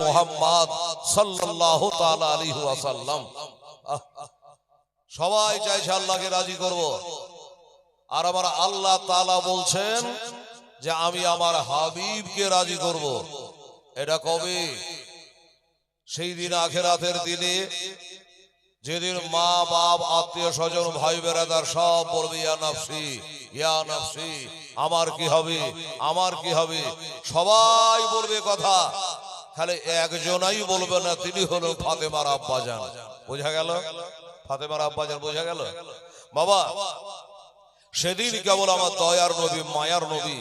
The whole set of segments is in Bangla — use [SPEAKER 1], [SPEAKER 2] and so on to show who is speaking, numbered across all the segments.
[SPEAKER 1] মুহাম্মদ সাল্লাল্লাহু তাআলা আলাইহি ওয়াসাল্লাম। সবাই চাইছে আল্লাহকে রাজি করব, আর আমার আল্লাহ তাআলা বলছেন যে আমি আমার হাবিবকে রাজি করব। এটা কবে? সেই দিন, আখিরাতের দিনে, যেদিন মা বাপ আত্মীয় স্বজন ভাই বেরাদার সব বলবে ইয়া নাফসি ইয়া নাফসি, আমার কি হবে, আমার কি হবে। সবাই বলবে কথা, খালি একজনই বলবে না, তিনি হলো ফাতেমার আব্বাজান। বোঝা গেল? ফাতেমার আব্বাজান বোঝা গেল বাবা। সেদিন কেবল আমার দয়ার নবী, মায়ার নবী,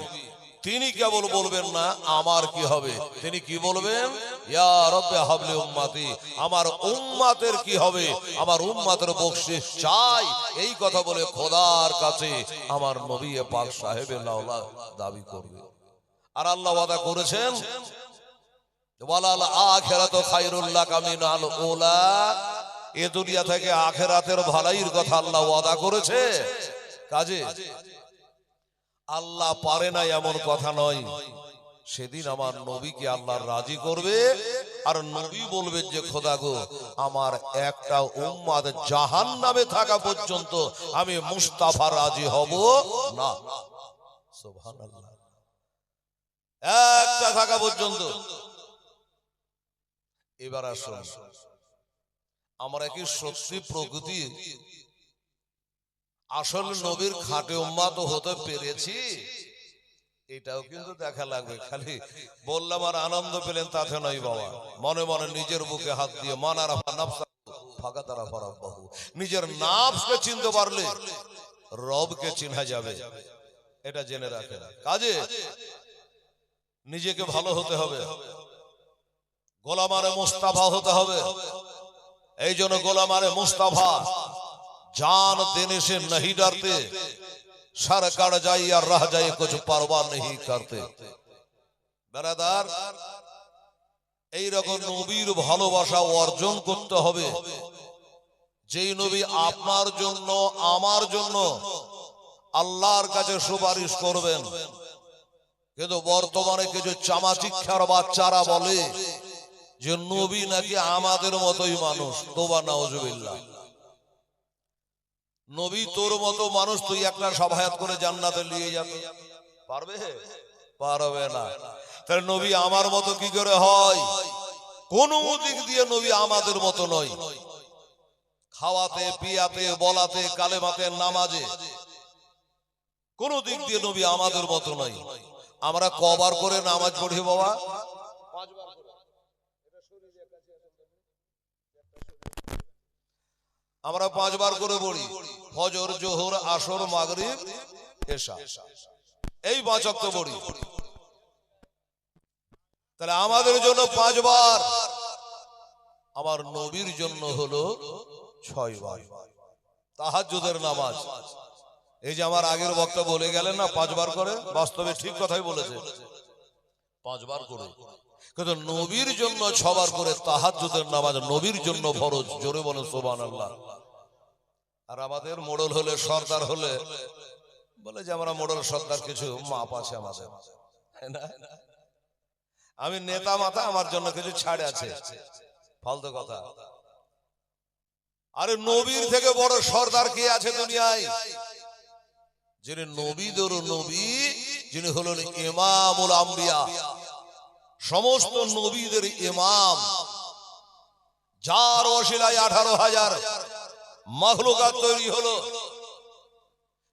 [SPEAKER 1] তিনি কেবল বলবেন না আমার কি হবে, তিনি কি বলবেন? ইয়া রব্বে হাবলি উম্মতি, আমার উম্মতের কি হবে, আমার উম্মতের বকশিশ চাই। এই কথা বলে খোদার কাছে আমার নবী পাক সাহেবের লাউলা দাবি করবে। আর আল্লাহ ওয়াদা করেছেন ওয়ালাল আখিরাতু খায়রুল লাকা মিনাল উলা, এ দুনিয়া থেকে আখিরাতের ভালাইর কথা আল্লাহ ওয়াদা করেছে। কাজে আল্লাহ পারে না এমন কথা নয়। সেদিন আমার নবীকে আল্লাহ রাজি করবে, আর নবী বলবেন যে খোদা গো, আমার একটা উম্মত জাহান্নামে থাকা পর্যন্ত আমি মুস্তাফা রাজি হব না। সুবহানাল্লাহ, একটা থাকা পর্যন্ত। এবার আসুন, আমরা কি সত্যি প্রকৃতি আসল নবীর খাঁটি উম্মত হতে পেরেছি? এটাও কিন্তু দেখা লাগবে। খালি বললাম আর আনন্দ পেলেন তাতে নয় বাবা। মনে মনে নিজের বুকে হাত দিয়ে মানার ফাঁকা তারা ফারাব্বাহু, নিজের নাফসকে চিনতে পারলে রবকে চিনা যাবে, এটা জেনে রাখেন। কাজে নিজেকে ভালো হতে হবে, গোলামারে মুস্তাফা হতে হবে। এই জন্য গোলামারে মুস্তাফা जान देने से नहीं डरते, सर कट जाए या रह जाए कुछ परवाह नहीं करते। बेरादार, এই রকম নবীর ভালোবাসা অর্জন করতে হবে, যেই নবী আপনার জন্য আমার জন্য আল্লাহর কাছে সুপারিশ করবেন। কিন্তু বর্তমানে কিছু চামাচিক্ষার বাচ্চারা বলে যে নবী নাকি আমাদের মতোই মানুষ। তোবা নাউজুবিল্লাহ। নবী তোর মতো মানুষ, তুই একটা সভায়াত করে জান্নাতে নিয়ে যেতে পারবে? পারবে না। তাহলে নবী আমার মতো কি করে হয়? কোন দিক দিয়ে নবী আমাদের মতো নয়। খাওয়াতে, পিয়াতে, বলাতে, কালেমাতে, নামাজে কোন দিক দিয়ে নবী আমাদের মতো নয়। আমরা কবার করে নামাজ পড়ি বাবা? আমরা 5 বার করে পড়ি, ফজর, জোহর, আসর, মাগরিব, এশা, এই 5 ওয়াক্ত পড়ি। তাহলে আমাদের জন্য 5 বার, আমার নবীর জন্য হলো 6 বার। তাহাজ্জুদের নামাজ, এই যে আমার আগের বক্তা বলে গেলেন না 5 বার করে, বাস্তবে ঠিক কথাই বলেছে, 5 বার করে। কিন্তু নবীর জন্য 6 বার করে তাহাজ্জুদের নামাজ নবীর জন্য ফরজ। জোরে বলেন সুবহানাল্লাহ। আর আমাদের মোড়ল হলে, সর্দার হলে বলে যে আমরা মোড়ল সর্দার কিছু মাপ আছে আমাদের, আমি নেতা মাথা, আমার জন্য কিছু ছাড় আছে। ফালতু কথা। আরে নবীর থেকে বড় সর্দার কে আছে দুনিয়ায়? যিনি নবীদের নবী, যিনি হলেন ইমামুল আম্বিয়া, সমস্ত নবীদের ইমাম, যার ওসিলায় 18,000 মাখলুকাত তৈরি হলো।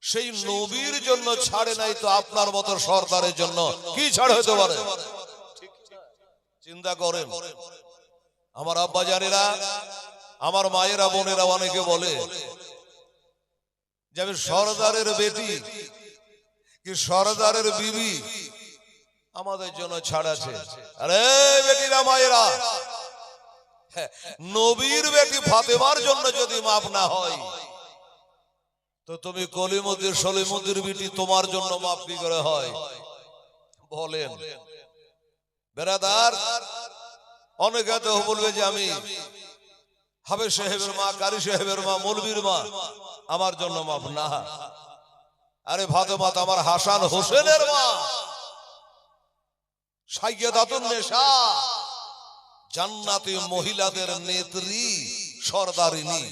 [SPEAKER 1] সেই নবীর জন্য ছাড়ে নাই, তো আপনার মতো সর্দারের জন্য কি ছাড় হতে পারে? চিন্তা করেন। আমার আব্বা জানেরা, আমার মায়েরা, বোনেরা অনেকে বলে যে আমি সর্দারের বেটি কি সর্দারের বিবি, আমাদের জন্য ছাড় আছে। আরে বেটিরা, মায়েরা, নবীর বেটি ফাতেমার জন্য যদি মাপ না হয়, তো তুমি কলিমুদ্দিন সলিমুদ্দিন বেটি, তোমার জন্য মাপ কি করে হয় বলেন? বেরাদার, অনেকে তো বলবে যে আমি হাফেজ সাহেবের মা, কারি সাহেবের মা, মৌলবীর মা, আমার জন্য মাপ না। আরে ফাতেমা তো আমার হাসান হোসেনের মা, সাইয়্যিদাতুন নেসা, জান্নাতি মহিলাদের নেত্রী সরদারিনী,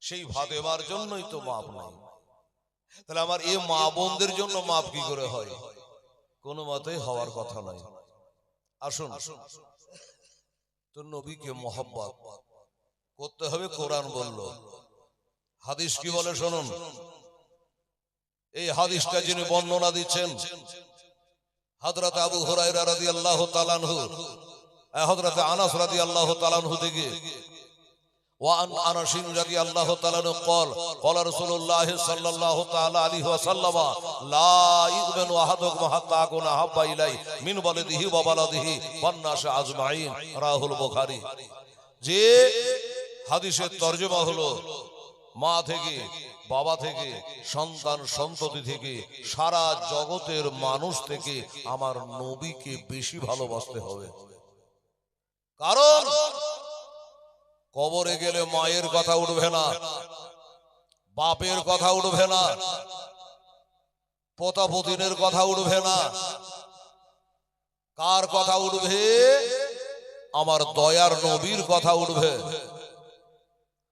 [SPEAKER 1] সেই ফাতেমার জন্যই তো মাপ নাই। তাহলে আমার এই মা বোনদের জন্য মাপ কি করে হয়? কোনো মতেই হওয়ার কথা নয়। আসুন, তো নবীকে মহব্বত করতে হবে। কোরআন বলল, হাদিস কি বলে শুনুন। এই হাদিসটা যিনি বর্ণনা দিচ্ছেন হযরত আবু হুরায়রা রাদিয়াল্লাহু তাআলা আনহু, হযরত আনাস রাদিয়াল্লাহু তাআলা আনহু থেকে, وعن أنس رضي الله تعالى عنه قال قال رسول الله صلى الله تعالى عليه وسلم لا يؤمن أحدكم حتى أكون أحب إليه من ولده وولده والناس أجمعين رواه البخاري। যে হাদিসের তরজমা হলো মা থেকে, বাবা থেকে, সন্তান সন্ততি থেকে, সারা জগতের মানুষ থেকে আমার নবীকে বেশি ভালোবাসতে হবে। কারণ কবরে গেলে মায়ের কথা উঠবে না, বাপের কথা উঠবে না, পোতাপতিনের কথা উঠবে না। কার কথা উঠবে? আমার দয়ার নবীর কথা উঠবে।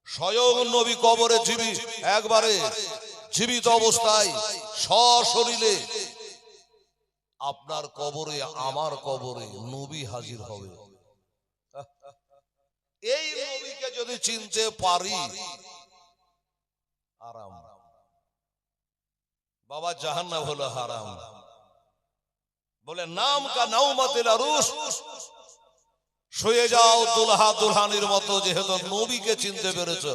[SPEAKER 1] স্বয়ং নবী কবরে একবারে জীবিত অবস্থায় সশরীরে আপনার কবরে, আমার কবরে নবী হাজির হবে। এই নবীকে যদি চিনতে পারি আরাম, বাবা জাহান্নাম হলো হারাম। বলে নাম কা নাউমাতিল আরুস, শুয়ে যাও দুলহা দুলহানির মতো। যেহেতু নবীকে চিনতে পেরেছো,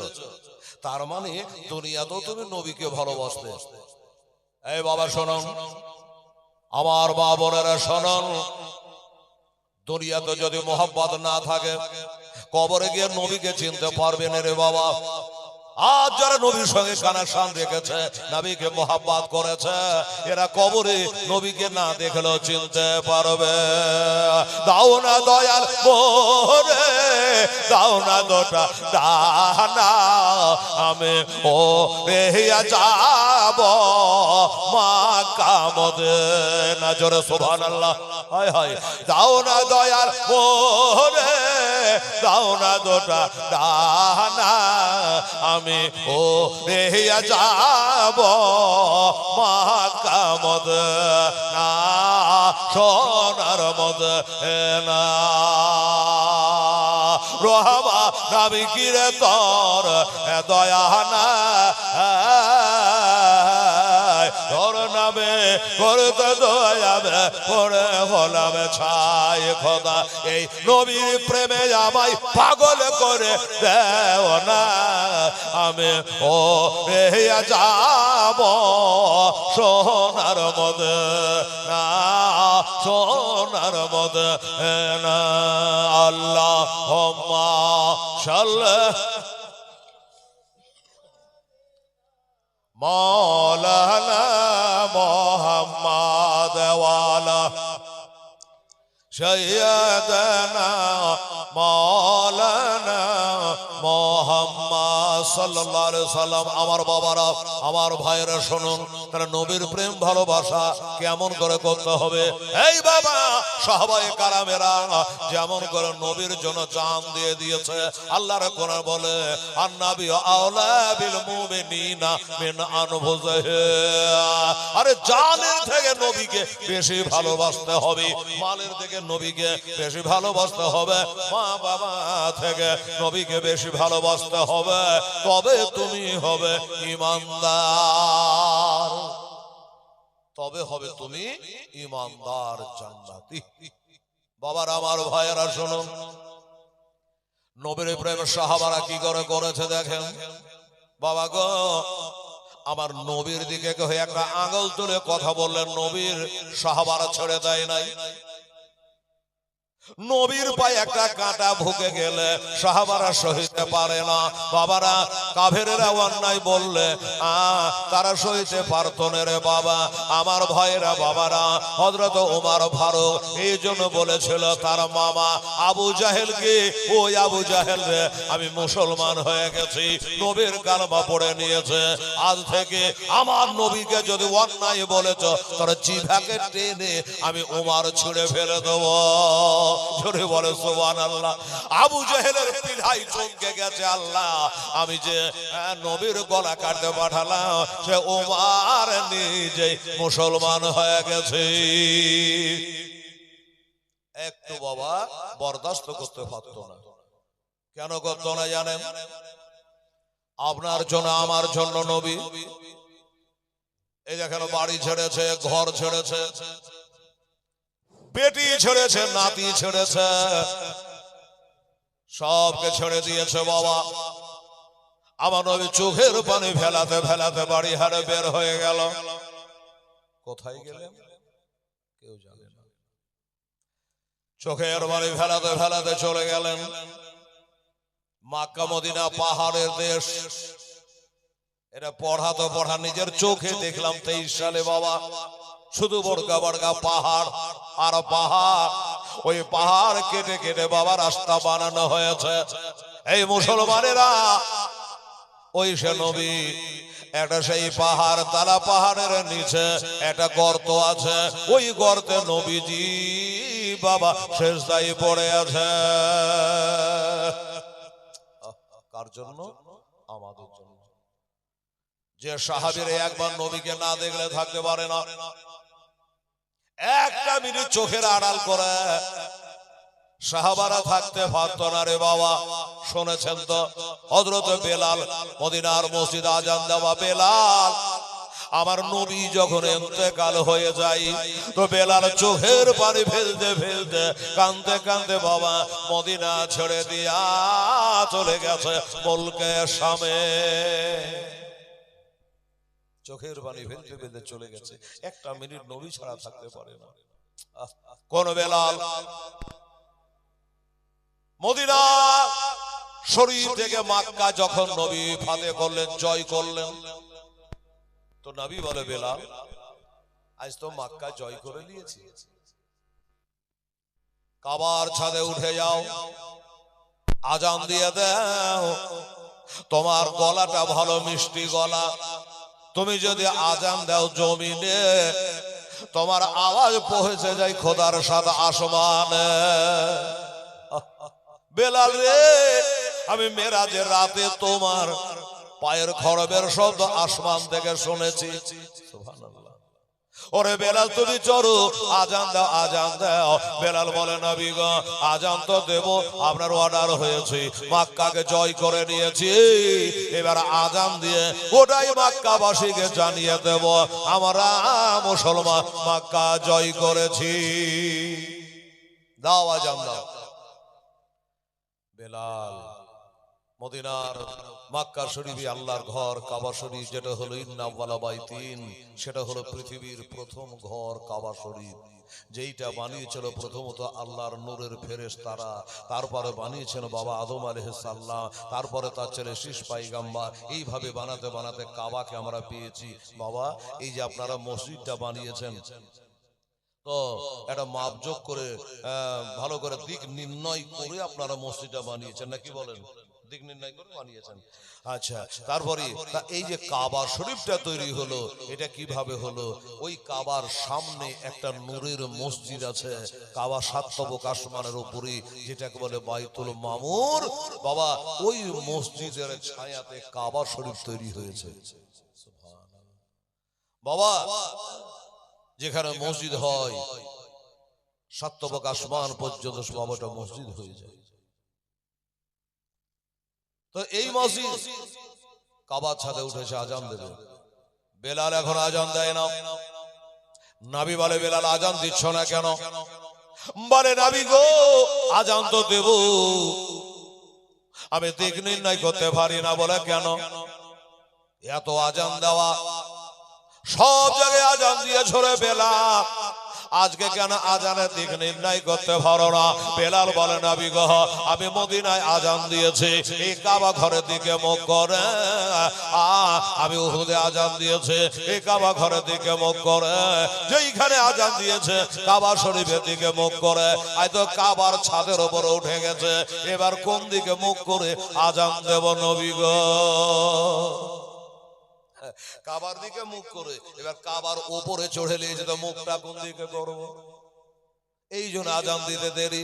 [SPEAKER 1] তার মানে দুনিয়াতেও তুমি নবীকে ভালোবাসতে। এই বাবা শোনুন, আমার মা বোনেরা শোনুন, দুনিয়াতে যদি মোহাব্বত না থাকে, কবরে গিয়ে নবীকে চিনতে পারবেন রে বাবা। আজ যারা নবীর সঙ্গে কানেকশন রেখেছে, নবীকে মোহাব্বত করেছে, এরা কবরে নবীকে না দেখলেও চিনতে পারবে। দাও না দয়াল মোরে, দাও না দুটা ডানা, আমি ও রেহিয়া যাব মক্কা মদিনা। জোরে সুবহানাল্লাহ। হায় হায়। দাও না দয়াল মোরে, দাও না দুটা ডানা, আমি ও রেহিয়া যাব মক্কা মদিনা, সোনার মদিনা। রহমা নবী কিরে তোর দয়া না, তোর নামে করতে দয়াবে পড়ে হলাম ছাই। খোদা এই নবীর প্রেমে আমায় পাগল করে দেও না, আমি ও রেহিয়া যাব সোনার মদিনা, সোনার মদিনা। আল্লাহুম্মা সাল্লি মাওলানা মুহাম্মদ ওয়ালা সাইয়্যিদানা মাওলানা মুহাম্মদ সাল্লাল্লাহু আলাইহি সাল্লাম। আমার বাবারা, আমার ভাইরা শুনুন, তারা নবীর প্রেম ভালোবাসা কেমন করে করতে হবে। এই বাবা, সাহাবায়ে কারামেরা যেমন করে নবীর জন্য জান দিয়ে দিয়েছে, আল্লাহর কোরআন বলে আন-নাবী আওলা বিল মুমিনিনা মিন আনফুসিহিম। আরে জানের থেকে নবীকে বেশি ভালোবাসতে হবে, মালের থেকে নবীকে বেশি ভালোবাসতে হবে, মা বাবা থেকে নবীকে বেশি ভালোবাসতে হবে, তবে তুমি হবে ঈমানদার, তবে হবে তুমি ঈমানদার জান্নাতি। বাবার, আমার ভাইয়েরা শুনুন, নবীর প্রেম সাহাবারা কি করে করেছে দেখেন। বাবা গো, আমার নবীর দিকে একটা আঙুল তুলে কথা বললেন, নবীর সাহাবারা ছেড়ে দেয় নাই। নবীর পায়ে একটা কাঁটা ঢুকে গেলে সাহাবারা সহিতে পারে না। বাবারা, কাফেরেরা অন্যায় বললে তারা সহিতে পারত না রে বাবা। আমার ভাইয়েরা, বাবারা, হযরত ওমর ফারুক এই জন্য বলেছিল তার মামা আবু জাহেলকে, ওই আবু জাহেল রে, আমি মুসলমান হয়ে গেছি, নবীর কালেমা পড়ে নিয়েছে, আজ থেকে আমার নবীকে যদি অন্যায় বলেছ, তোর জিভাকে টেনে আমি ওমর ছুঁড়ে ফেলে দেবো। জোরে বলে সুবহানাল্লাহ। আবু জেহেলের পিঠাই চমকে গেছে, আল্লাহ আমি যে নবীর গলা কাটতে পাঠালাম সে ওমর নিজে মুসলমান হয়ে গেছে। একটু বাবা বরদাস্ত করতে পারত না। কেন করত না জানেন? আপনার জন্য আমার জন্য নবী এই দেখেন বাড়ি ছেড়েছে, ঘর ছেড়েছে, বেটি ছেড়েছে, নাতি ছেড়েছে, সবকে ছেড়ে দিয়েছে বাবা। আমার নবী চোখের পানি ফেলাতে ফেলাতে বাড়ি হারে বের হয়ে গেল। কোথায় গেলেন কেউ জানে না। চোখের পানি ফেলাতে ফেলাতে চলে গেলেন মক্কা মদিনা, পাহাড়ের দেশ। এটা পড়া তো পড়া, নিজের চোখে দেখলাম 23 সালে বাবা। শুধু বড়গা বড়গা পাহাড় আর পাহাড়, ওই পাহাড় কেটে কেটে বাবা রাস্তা বানানো হয়েছে। এই মুসলমানেরা ওই সে নবী, একটা সেই পাহাড়, তারা পাহাড়ের নিচে একটা গর্ত আছে, ওই গর্তে নবীজি বাবা সেজদায় পড়ে আছে। কার জন্য? আমাদের জন্য। যে সাহাবীরা একবার নবীকে না দেখলে থাকতে পারে না, একটা মিনিট চোখের আড়াল করে সাহাবারা থাকতে পারত না রে বাবা। শুনেছেন তো হযরত বেলাল, মদিনার মসজিদ আজান দেওয়া বেলাল, আমার নবী যখন ইন্তেকাল হয়ে যায় তো বেলাল চোখের পানি ফেলতে ফেলতে কাঁদতে কাঁদতে বাবা মদিনা ছেড়ে দিয়া চলে গেছে মুলকে শামে। চোখের পানি ফেলতে ফেলতে চলে গেছে, একটা মিনিট নবী ছাড়া থাকতে পারে না। কোন বেলাল? মদিনা শরীফ থেকে মক্কা যখন নবী ফাতে করলেন, জয় করলেন, তো নবী বলে বেলাল আজ তো মক্কা জয় করে নিয়েছি, কাবার ছাদে উঠে যাও, আজান দিয়ে দাও। তোমার গলাটা ভালো মিষ্টি গলা, তুমি যদি আজান দাও জমিনে তোমার আওয়াজ পৌঁছে যায় খোদার সাথে আসমানে। বেলাল রে, আমি মেরাজের রাতে তোমার পায়ের খড়বের শব্দ আসমান থেকে শুনেছি। সুবহানাল্লাহ। ওরে বেলাল তুমি চড়ো, আজান দাও, আজান দাও। বেলাল বলে নবী গো আজান তো দেব, আপনার অর্ডার হয়েছে, মক্কাকে জয় করে নিয়েছি, এবার আজান দিয়ে গোটাই মক্কাবাসীকে জানিয়ে দেব আমরা মুসলমান মক্কা জয় করেছি। দাও আজান দাও। বেলাল মদিনার মক্কা শরীফে আল্লাহর ঘর কাবা শরীফ, যেটা হলো ইন্নাওয়ালা বাইতিন, সেটা হলো পৃথিবীর প্রথম ঘর কাবা শরীফ, যেইটা বানিয়েছিল প্রথমত আল্লাহর নূরের ফেরেশতারা, তারপরে বানিয়েছেন বাবা আদম আলাইহিস সালাম, তারপরে তার ছেলে শীষ পয়গম্বর। এইভাবে বানাতে বানাতে কাবাকে আমরা পেয়েছি বাবা। এই যে আপনারা মসজিদটা বানিয়েছেন, তো একটা মাপযোগ করে ভালো করে দিক নির্ণয় করে আপনারা মসজিদটা বানিয়েছেন, নাকি বলেন? দিক নির্ণয় করে বানিয়েছেন। আচ্ছা, তারপরে এই যে কাবা শরীফটা তৈরি হলো, এটা কিভাবে হলো? ওই কাবার সামনে একটা নূরের মসজিদ আছে, কাবা 7 তবক আসমানের উপরে, যেটাকে বলে বাইতুল মামুর বাবা। ওই মসজিদের ছায়াতে কাবা শরীফ তৈরি হয়েছে বাবা। যেখানে মসজিদ হয় 7 তবক আসমান পর্যন্ত বাবাটা মসজিদ হয়ে যায়। তো এই মসজিদ কাবার ছাদে উঠেছে, আজান দেবে। বেলাল এখন আজান দেয় না। নবী বলে বেলাল আজান দিচ্ছ না কেন? বলে নবী গো আজান তো দেব, আমি দিক নির্ণয় করতে পারি না। বলে কেন? এত আজান দেওয়া, সব জায়গায় আজান দিয়ে ছড়ে বেলাল, আজকে কেন আজানের দিক নির্ণয় করতে পারো না? বেলাল বলে নবী গো আমি মদিনায় আজান দিয়েছি, এই কাবা ঘরের দিকে মুখ করে, আমি উহুদে আজান দিয়েছি, এই কাবা ঘরের দিকে মুখ করে, যেইখানে আজান দিয়েছে কাবা শরীফের দিকে মুখ করে, আজ তো কাবার ছাদের উপর উঠে গেছে, এবার কোন দিকে মুখ করে আজান দেব নবী গো? কাবার দিকে মুখ করে, এবার কাবার উপরে চড়ে নিয়ে যেত, মুখটা কোন দিকে করবো? এই জন্য আজান দিতে দেরি।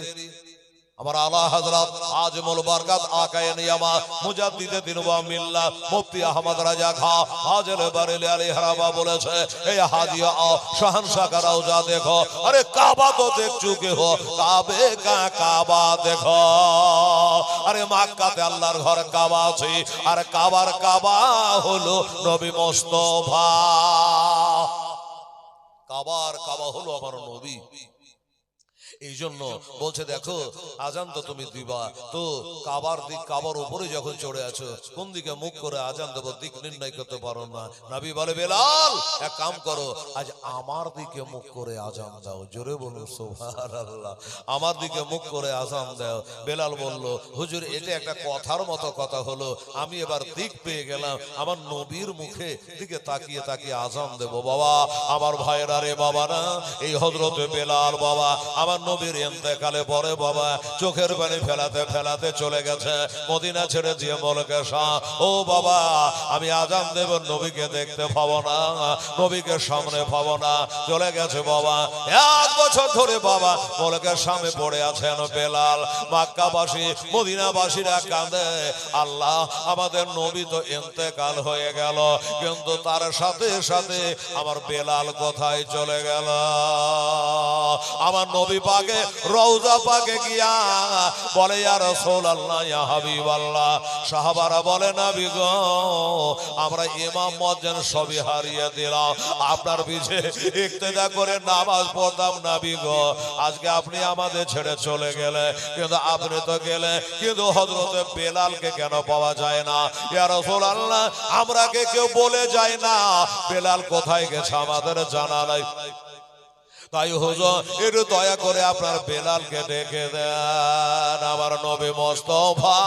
[SPEAKER 1] আমার আলা হযরত আজমুল বরকত আকায়ে নিয়ামা মুজাদ্দিদে দিন ওয়া মিল্লাত মুফতি আহমদ রাজা খা হাজির বারেলি আলাইহি রাহমা বলেছে, এই হাজিয়া শাহনशाह का রওজা দেখো। আরে কাবা তো দেখ চুকে হো, কাবে কা কাবা দেখো। আরে মক্কাতে আল্লাহর ঘর কাবা আছে, আর কাবার কাবা হলো নবী মুস্তাফা। কাবার কাবা হলো আমার নবী। এই জন্য বলছে দেখো আজান তো তুমি দিবা, তো কাবার দিক, কাবার উপরে যখন চড়ে আছো কোন দিকে মুখ করে আজান দেবো দিক নির্ণয় করতে পারো না। নবী বলে বেলাল এক কাম করো, আজ আমার দিকে মুখ করে আজান দাও। জোরে বলুন সুবহানাল্লাহ। আমার দিকে মুখ করে আজান দাও। বেলাল বলল হুজুর এটা একটা কথার মতো কথা হলো, আমি এবার দিক পেয়ে গেলাম, আমার নবীর মুখে দিকে তাকিয়ে তাকিয়ে আজান দেব। বাবা আমার ভাইরা রে বাবা না, এই হযরত বেলাল বাবা আমার নবীর ইন্তেকালে পরে বাবা চোখের পানি ফেলাতে ফেলাতে চলে গেছে মদিনা ছেড়ে দিয়ে মুলকে শাহ। ও বাবা আমি আজান দেব, নবীকে দেখতে পাবো না, নবীকে সামনে পাবো না, চলে গেছে বাবা। 1 বছর ধরে বাবা মুলকের সামনে পড়ে আছেন বেলাল। মক্কাবাসী মদিনাবাসীরা কাঁদে, আল্লাহ আমাদের নবী তো ইন্তেকাল হয়ে গেল, কিন্তু তার সাথে সাথে আমার বেলাল কোথায় চলে গেল। আমার নবী পাকে রওজা পাকে গিয়া বলে ইয়া রাসূলুল্লাহ ইয়া হাবিবাল্লাহ। সাহাবারা বলে নবী গো আমরা ইমাম মুয়াজ্জিন সবই হারিয়ে দিলাম, আপনার পিছে ইক্তেদা করে নামাজ পড়তাম নবী গো, আজকে আপনি আমাদের ছেড়ে চলে গেলে, কিন্তু আপনি তো গেলে, কিন্তু হযরতে বেলালকে কেন পাওয়া যায় না? ইয়া রাসূলুল্লাহ আমরা কে কেউ বলে যায় না বেলাল কোথায় গেছে আমাদের জানা নাই, তাই হুজুর একটু দয়া করে আপনার বেলালকে ডেকে দেন। আমার নবী মুস্তাফা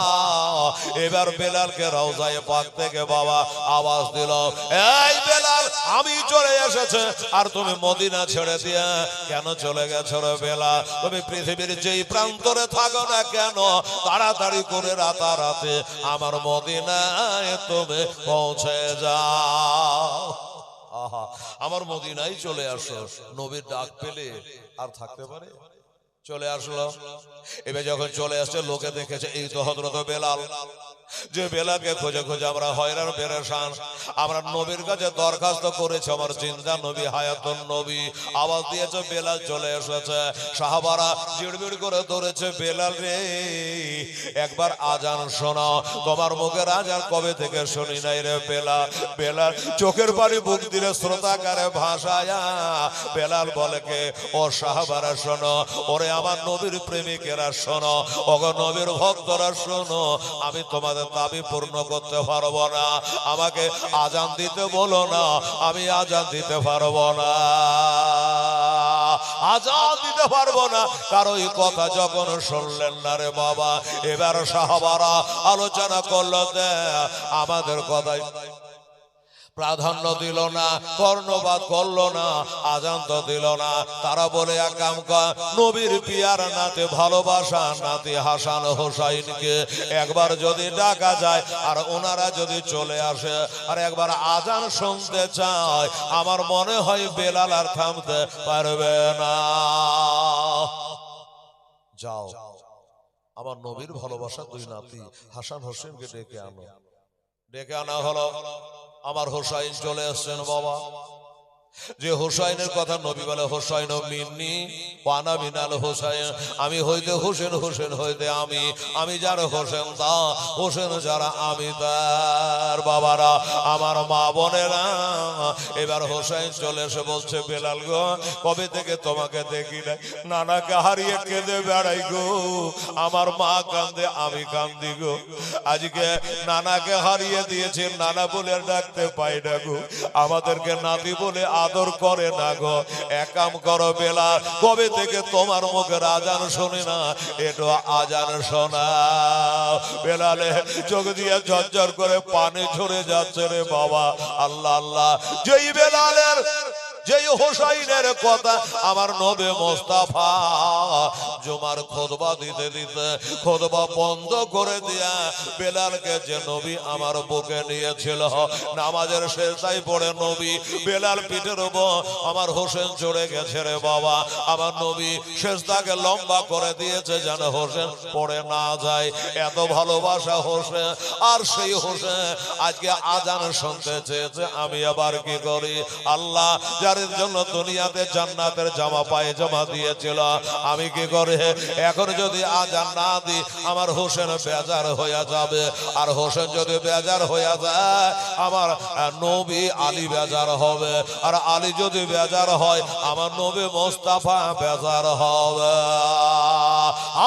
[SPEAKER 1] এবার বেলালকে রওজায়ে পাক থেকে বাবা আওয়াজ দিল, এই বেলাল আমি চলে এসেছে, আর তুমি মদিনা ছেড়ে দিয়ে কেন চলে গেছো রে বেলাল? তুমি পৃথিবীর যেই প্রান্তরে থাকো না কেন তাড়াতাড়ি করে রাতারাতি আমার মদিনায় তুমি পৌঁছে যাও। আহা আমার মদিনায় চলে আসো। নবীর ডাক পেলে আর থাকতে পারে? চলে আসলো। এবার যখন চলে আসছে লোকে দেখেছে এই তো হযরত বেলাল, যে বেলালকে খোঁজে খোঁজে আমরা হয়রান পেরেশান। আমরা নবীর কাছে দরখাস্ত করেছি, আমার জিন্দা নবী হায়াতুন নবী, আওয়াজ দিয়েছে বেলাল চলে এসেছে। সাহাবারা জিড়বিড় করে ধরেছে, বেলাল রে একবার আজান শোনাও, তোমার মুখের আজান কবে থেকে শুনি নাই রে বেলাল। বেলাল চোখের পানি বুক দিলে শ্রোতাকারে ভাষায়া বেলাল বলে কে, ও সাহাবারা শোনো, ওরে আমার নবীর প্রেমিকেরা শোনো, ওগো নবীর ভক্তরা শোনো, আমি তোমাদের দাবি পূর্ণ করতে পারবো না, আমাকে আজান দিতে বলো না, আমি আজান দিতে পারবো না, আজান দিতে পারবো না। কারো এই কথা যখন শুনলেন না রে বাবা, এবার সাহাবারা আলোচনা করলো, দে আমাদের কথাই প্রাধান্য দিল না, কর্ণপাত করলো না, আজান তো দিল না। তারা বলে এক কাম কর, নবীর পিয়ার নাতে ভালোবাসা নাতি হাসান হোসাইনকে একবার যদি ডাকা যায় আর ওনারা যদি চলে আসে আর একবার আজান শুনতে চায়, আমার মনে হয় বেলাল আর থামতে পারবে না। যাও আমার নবীর ভালোবাসা দুই নাতি হাসান হোসেনকে ডেকে আনো। ডেকে আনা হলো। আমার হোসাইন চলে আসছেন বাবা। যে হোসাইনের কথা নবী বলে হোসাইন মিন্নি ওয়ানা মিনাল হোসাইন, আমি হইতে হোসেন, হোসেন হইতে আমি, আমি যার হোসেন তা, হোসেন যারা আমি তার। বাবারা আমার মা বোনেরা, এবার হোসাইন চলে এসে বলছে, বেলাল গো কবে থেকে তোমাকে দেখি নাই, নানাকে হারিয়ে কেঁদে বেড়াই গো, আমার মা কান্দে আমি কান্দি গো, আজকে নানাকে হারিয়ে দিয়েছে, নানা বলে ডাকতে পাই না গো, আমাদেরকে নাতি বলে আদর করে না গো, এক কাম করো বেলাল, কবে থেকে তোমার মুখের আজান শুনি না, একটু আজান শোনা। বেলালে চোখ দিয়ে ঝরঝর করে পানি ঝরে যাচ্ছে রে বাবা। আল্লাহ আল্লাহ, যেই বেলালের যেই হোসাইনের কথা আমার নবী মোস্তাফা জুমার খুতবা দিতে দিতে খুতবা বন্ধ করে দিয়া বেলালকে যে নবী আমার বুকে নিয়েছিল নামাজের শেষটাই পড়ে নবী বেলাল পিঠের উপর আমার হোসেন চড়ে গেছে রে বাবা। আমার নবী শেষটাকে লম্বা করে দিয়েছে যেন হোসেন পড়ে না যায়, এত ভালোবাসা হোসেন। আর সেই হোসেন আজকে আজান শুনতে চেয়েছে, আমি আবার কি করি? আল্লাহ যার জন্য দুনিয়াতে জান্নাতের জামা পায়জামা দিয়েছিল, আমি কি করে এখন যদি আজান না দিই আমার হোসেন বেজার হয়ে যাবে। আর হোসেন যদি বেজার হয়ে যায় আমার নবী আলী বেজার হবে, আর আলী যদি বেজার হয় আমার নবী মোস্তাফা বেজার হবে।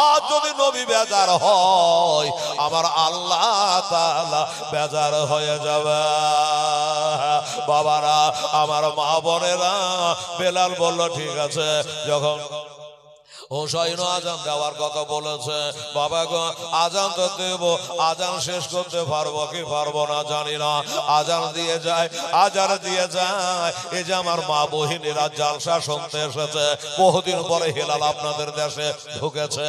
[SPEAKER 1] আর যদি নবী বেজার হয় আমার আল্লাহ তাআলা বেজার হয়ে যাবে। বাবারা, আমার মা বোনেরা, বেলাল বলল ঠিক আছে। যখন হোসাইন আজান দেওয়ার কথা বলেছে, বাবা গো আজান তো দেব, আজান শেষ করতে পারবো কি পারবো না জানি না। আজান দিয়ে যায়, আজান দিয়ে যায়। এই যে আমার মা বহিনীরা জালসা শুনতে এসেছে, বহুদিন পরে হেলাল আপনাদের দেশে ঢুকেছে।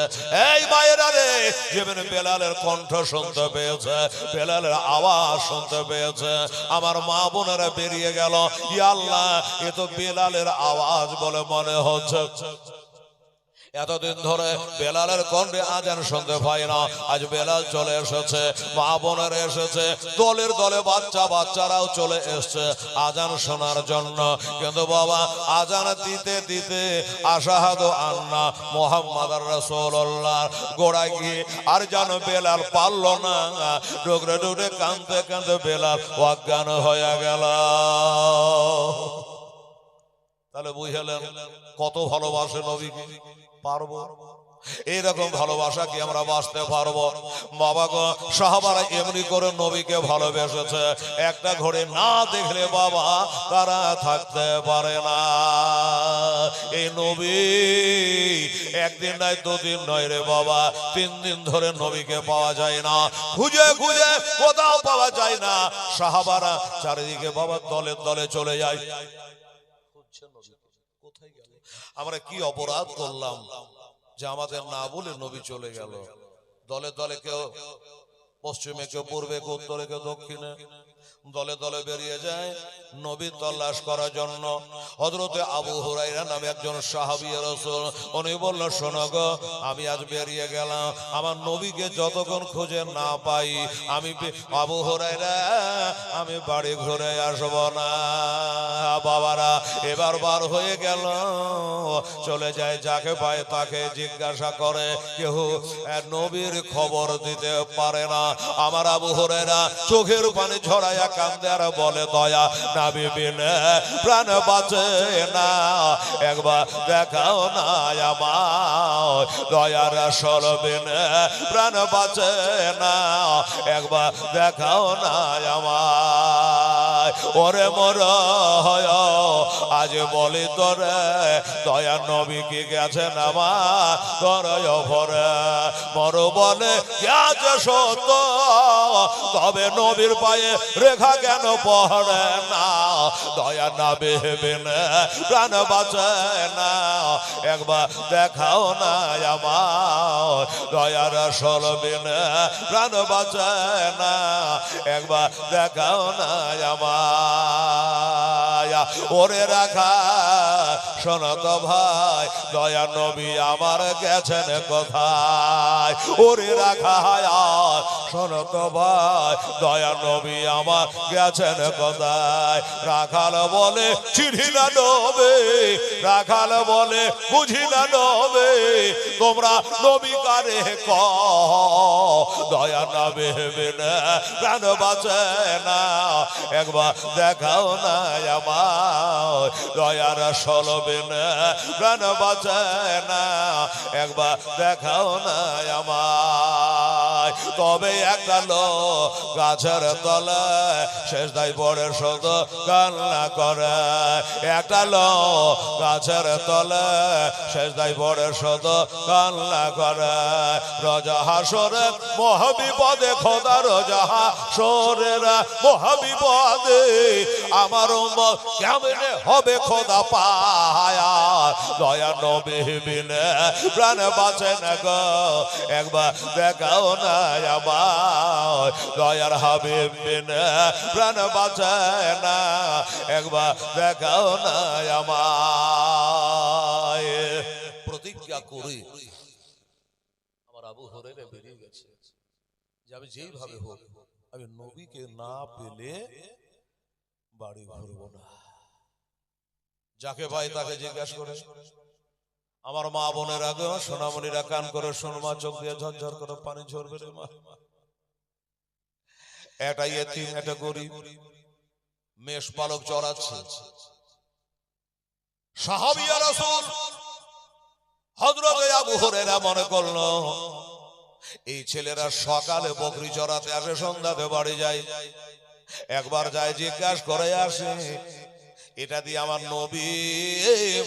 [SPEAKER 1] এই মায়েরা রে, যেমন বেলালের কণ্ঠ শুনতে পেয়েছে, বেলালের আওয়াজ শুনতে পেয়েছে, আমার মা বোনেরা বেরিয়ে গেল। ইয়া আল্লাহ, এ তো বেলালের আওয়াজ বলে মনে হচ্ছে। এতদিন ধরে বেলালের কণ্ঠে আজান শুনতে পাই না, আজ বেলাল চলে এসেছে, মা বোনেরা এসেছে, দলের দলে বাচ্চারাও চলে এসেছে আজান শোনার জন্য। কিন্তু বাবা আজান দিতে দিতে আশাহাদু আন্না মুহাম্মাদুর রাসূলুল্লাহ গোড়ায় গিয়ে আর যেন বেলাল পারল না, ডুকরে ডুকরে কাঁদতে কাঁদতে বেলাল অজ্ঞান হয়ে গেল। তাহলে বুঝলেন কত ভালোবাসে নবীকে। পারবো এইরকম ভালোবাসা কি আমরা বাঁচতে পারবো? বাবা গো, সাহাবারা এমনি করে নবীকে ভালোবেসেছে, একটা ঘড়ি না দেখলে বাবা তারা থাকতে পারে না। এই নবী একদিন নয়, দুদিন নয় রে বাবা, 3 দিন ধরে নবীকে পাওয়া যায় না, খুঁজে খুঁজে কোথাও পাওয়া যায় না। সাহাবারা চারিদিকে বাবা দলে দলে চলে যায়। কোথায় গেল? আমরা কি অপরাধ করলাম যে আমাদের না বলে নবী চলে গেল? দলে দলে কেউ পশ্চিমে, কেউ পূর্বে, কেউ উত্তরে, কেউ দক্ষিণে, দলে দলে বেরিয়ে যায় নবী তল্লাশ করার জন্য। হযরতে আবু হুরায়রা নামে একজন সাহাবী রাসূল, উনি বলল শোনো গো, আমি আজ বেরিয়ে গেলাম, আমার নবীকে যতক্ষণ খুঁজে না পাই আমি আবু হুরায়রা আমি বাড়ি ঘুরে আসব না। বাবারা এবার বার হয়ে গেল, চলে যায়, যাকে পায় তাকে জিজ্ঞাসা করে, কেউ নবীর খবর দিতে পারে না। আমার আবু হুরায়রা চোখের পানি ঝরায়া কান্দে আর বলে, দয়া নবী বিনে প্রাণ বাঁচে না, একবার দেখাও না আমার, দয়া রাসূল বিনে প্রাণ বাঁচে না, একবার দেখাও না আমার। ওরে মোর আজ বলি তোরে, দয়া নবী কি গেছেন আমার তোর ভরে, মর বলে গেছে সত্য, তবে নবীর পায়ে রেখা কেন পড়ে না, দয়া নবী বিনে প্রাণ বাঁচে না, একবার দেখাও না আমার, দয়া রাসূল বিনে প্রাণ বাঁচে না, একবার দেখাও না আমার। ওরে রাখা শোনো তো ভাই, দয়া নবী আমার গেছেন কোথায়? ওরে রাখা শোনো তো ভাই, দয়া নবী আমার গেছেন কোথায়? রাখাল বলে চিনি না নবী, রাখাল বলে বুঝি না নবী, তোমরা নবী কারে কও, দয়া নবী বিনে প্রাণ বাঁচে না, একবার দেখাও না আমার, দয়া রাসূল বিনে প্রাণ বাঁচে না, একবার দেখাও না আমার। তবে একটা লোক গাছের তলায় সেজদায় পড়ে শুধু কান্না করে। একটা লোক গাছের তলায় সেজদায় পড়ে শুধু কান্না করে। রোজা হাসরে মহাবিপদে খোদা, রোজা হাসরের মহাবিপদে আমার উম্মত কেমনে হবে খোদা পায়া। দয়া নবী বিনে প্রাণ বাঁচে না গো, একবার দেখাও না আমার। দয়ার হাবিব বিনে প্রাণ বাঁচে না, একবার দেখাও না আমার। প্রতিজ্ঞা করি, আমার আবু হুরায়রা বেরিয়ে গেছে যে আমি যেইভাবে হোক আমি নবীকে না পেলে বাড়ি ঘুরব না। যাকে পাই তাকে জিজ্ঞাসা করে। আমার মা বোনের আগে সোনামণিরা কান করে শোনমা, চোখ দিয়ে ঝরঝর করে পানি ঝরবে রে মা। একটা ইয়েতিম, একটা গরিব মেষ পালক চড়াচ্ছে। সাহাবী আর রাসূল হযরত আবু হুরায়রা মনে করলো এই ছেলেরা সকালে বকরি চড়াতে আসে, সন্ধ্যাতে বাড়ি যায়। একবার যায় জিজ্ঞাসা করে আসে, এটা দিয়ে আমার নবী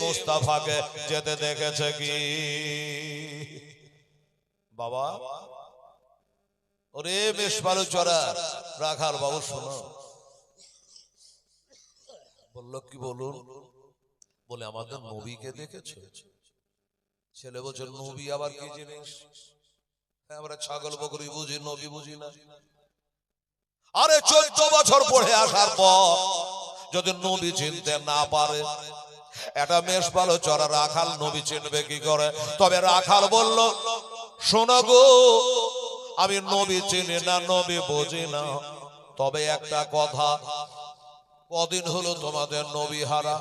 [SPEAKER 1] মুস্তাফাকে যেতে দেখেছে কি? বাবা ওরে মেষপালু চড়া রাখাল বাবু শোনো। বলল কি বলুন? বলে আমাদের নবীকে দেখেছে। ছেলে বলছে নবী আবার কি জিনিস? আমরা ছাগল বকরি বুঝি, নবী বুঝি না। আরে 14 বছর পড়ে আসার পর যদি নবী চিনতে না পারে, একটা মেষপালু চড়া রাখাল নবী চিনবে কি করে? তবে রাখাল বলল শোনো গো, আমি নবী চিনি না, নবী বুঝি না, তবে একটা কথা, কদিন হলো তোমাদের নবী হারা?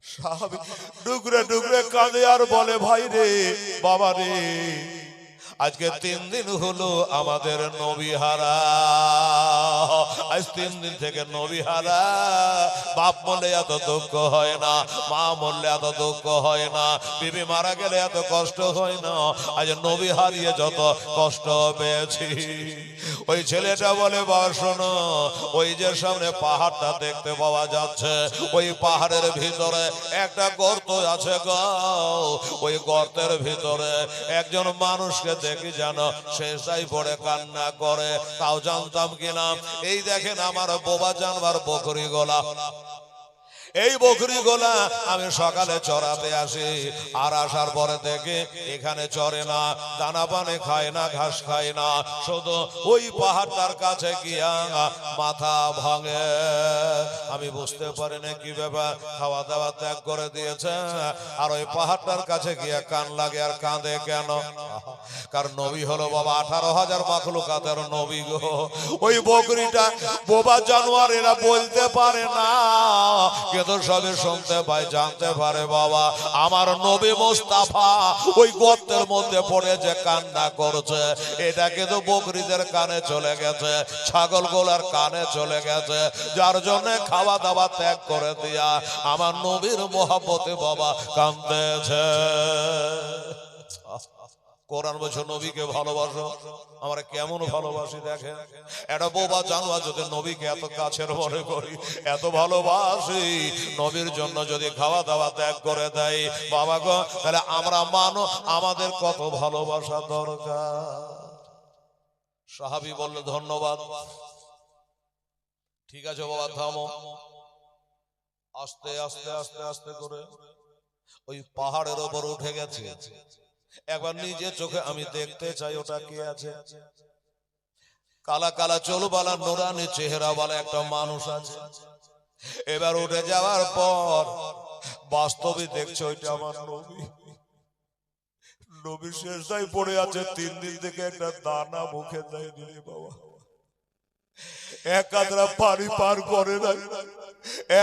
[SPEAKER 1] সাহাবী ডুগরে ডুগরে কাঁদে আর বলে ভাই রে, বাবা রে, আজকে 3 দিন হলো আমাদের নবী হারা। আজ 3 দিন থেকে নবী হারা। বাপ মরলে এত দুঃখ হয় না, মা মরলে এত দুঃখ হয় না, বিবি মারা গেলে এত কষ্ট হয় না, আজ নবী হারিয়ে যত কষ্ট পেয়েছি। ওই ছেলেটা বলে বাবা শোনো, ওই যে সামনে পাহাড়টা দেখতে পাওয়া যাচ্ছে, ওই পাহাড়ের ভিতরে একটা গর্ত আছে গো। ওই গর্তের ভিতরে একজন মানুষকে দেখি জানো শেষাই পড়ে কান্না করে। তাও জানতাম কিনা, এই দেখেন আমার বোবা জানবার বকরি গোলা। এই বকরি গোলা আমি সকালে চড়াতে আসি, আর আসার পরে থেকে এখানে চড়ে না, দানা পানি খায় না, ঘাস খায় না, শুধু ওই পাহাড়টার কাছে গিয়া মাথা ভাঙে। আমি বুঝতে পারি না কি ব্যাপার, খাওয়া দাওয়া ত্যাগ করে দিয়েছে, আর ওই পাহাড়টার কাছে গিয়া কান লাগে আর কাঁদে কেন? কারণ নবী হলো বাবা 18,000 মাখলুকাতের নবী গো। ওই বকরিটা বোবা জানোয়ার, এরা বলতে পারে না, কিন্তু সবে শুনতে পায়, জানতে পারে বাবা আমার নবী মুস্তাফা ওই গর্তের মধ্যে পড়ে যে কান্না করছে, এটা কিন্তু বকরিদের কানে চলে গেছে, ছাগল গোলার কানে চলে গেছে, যার জন্য খাওয়া দাওয়া ত্যাগ করে দিয়া আমার নবীর মহব্বতে বাবা কাঁদতেছে। কোরআন বলছে নবীকে ভালোবাসো, আমরা কেমন ভালোবাসি দেখেন। এটা বোবা জানোয়ার যদি নবীকে এত কাছের মনে করি, এত ভালোবাসি, নবীর জন্য যদি খাওয়া দাওয়া ত্যাগ করে দেয় বাবা গো, তাহলে আমরা মানো আমাদের কত ভালোবাসা দরকার। সাহাবী বলল ধন্যবাদ, ঠিক আছে বাবা থামো। আস্তে আস্তে আস্তে আস্তে করে ওই পাহাড়ের ওপর উঠে গেছে। একবার নিজে চোখে আমি দেখতে চাই ওটা কি আছে। কালা কালা চুলওয়ালা নুরানি চেহারাওয়ালা একটা মানুষ আছে। এবার উঠে যাওয়ার পর বাস্তবে দেখছে ওইটা আমার নবী। নবী শেষদায় পড়ে আছে, 3 দিন থেকে একটা দানা মুখে দেয়নি রে বাবা, এক কাতরা পানি পার করে নাই,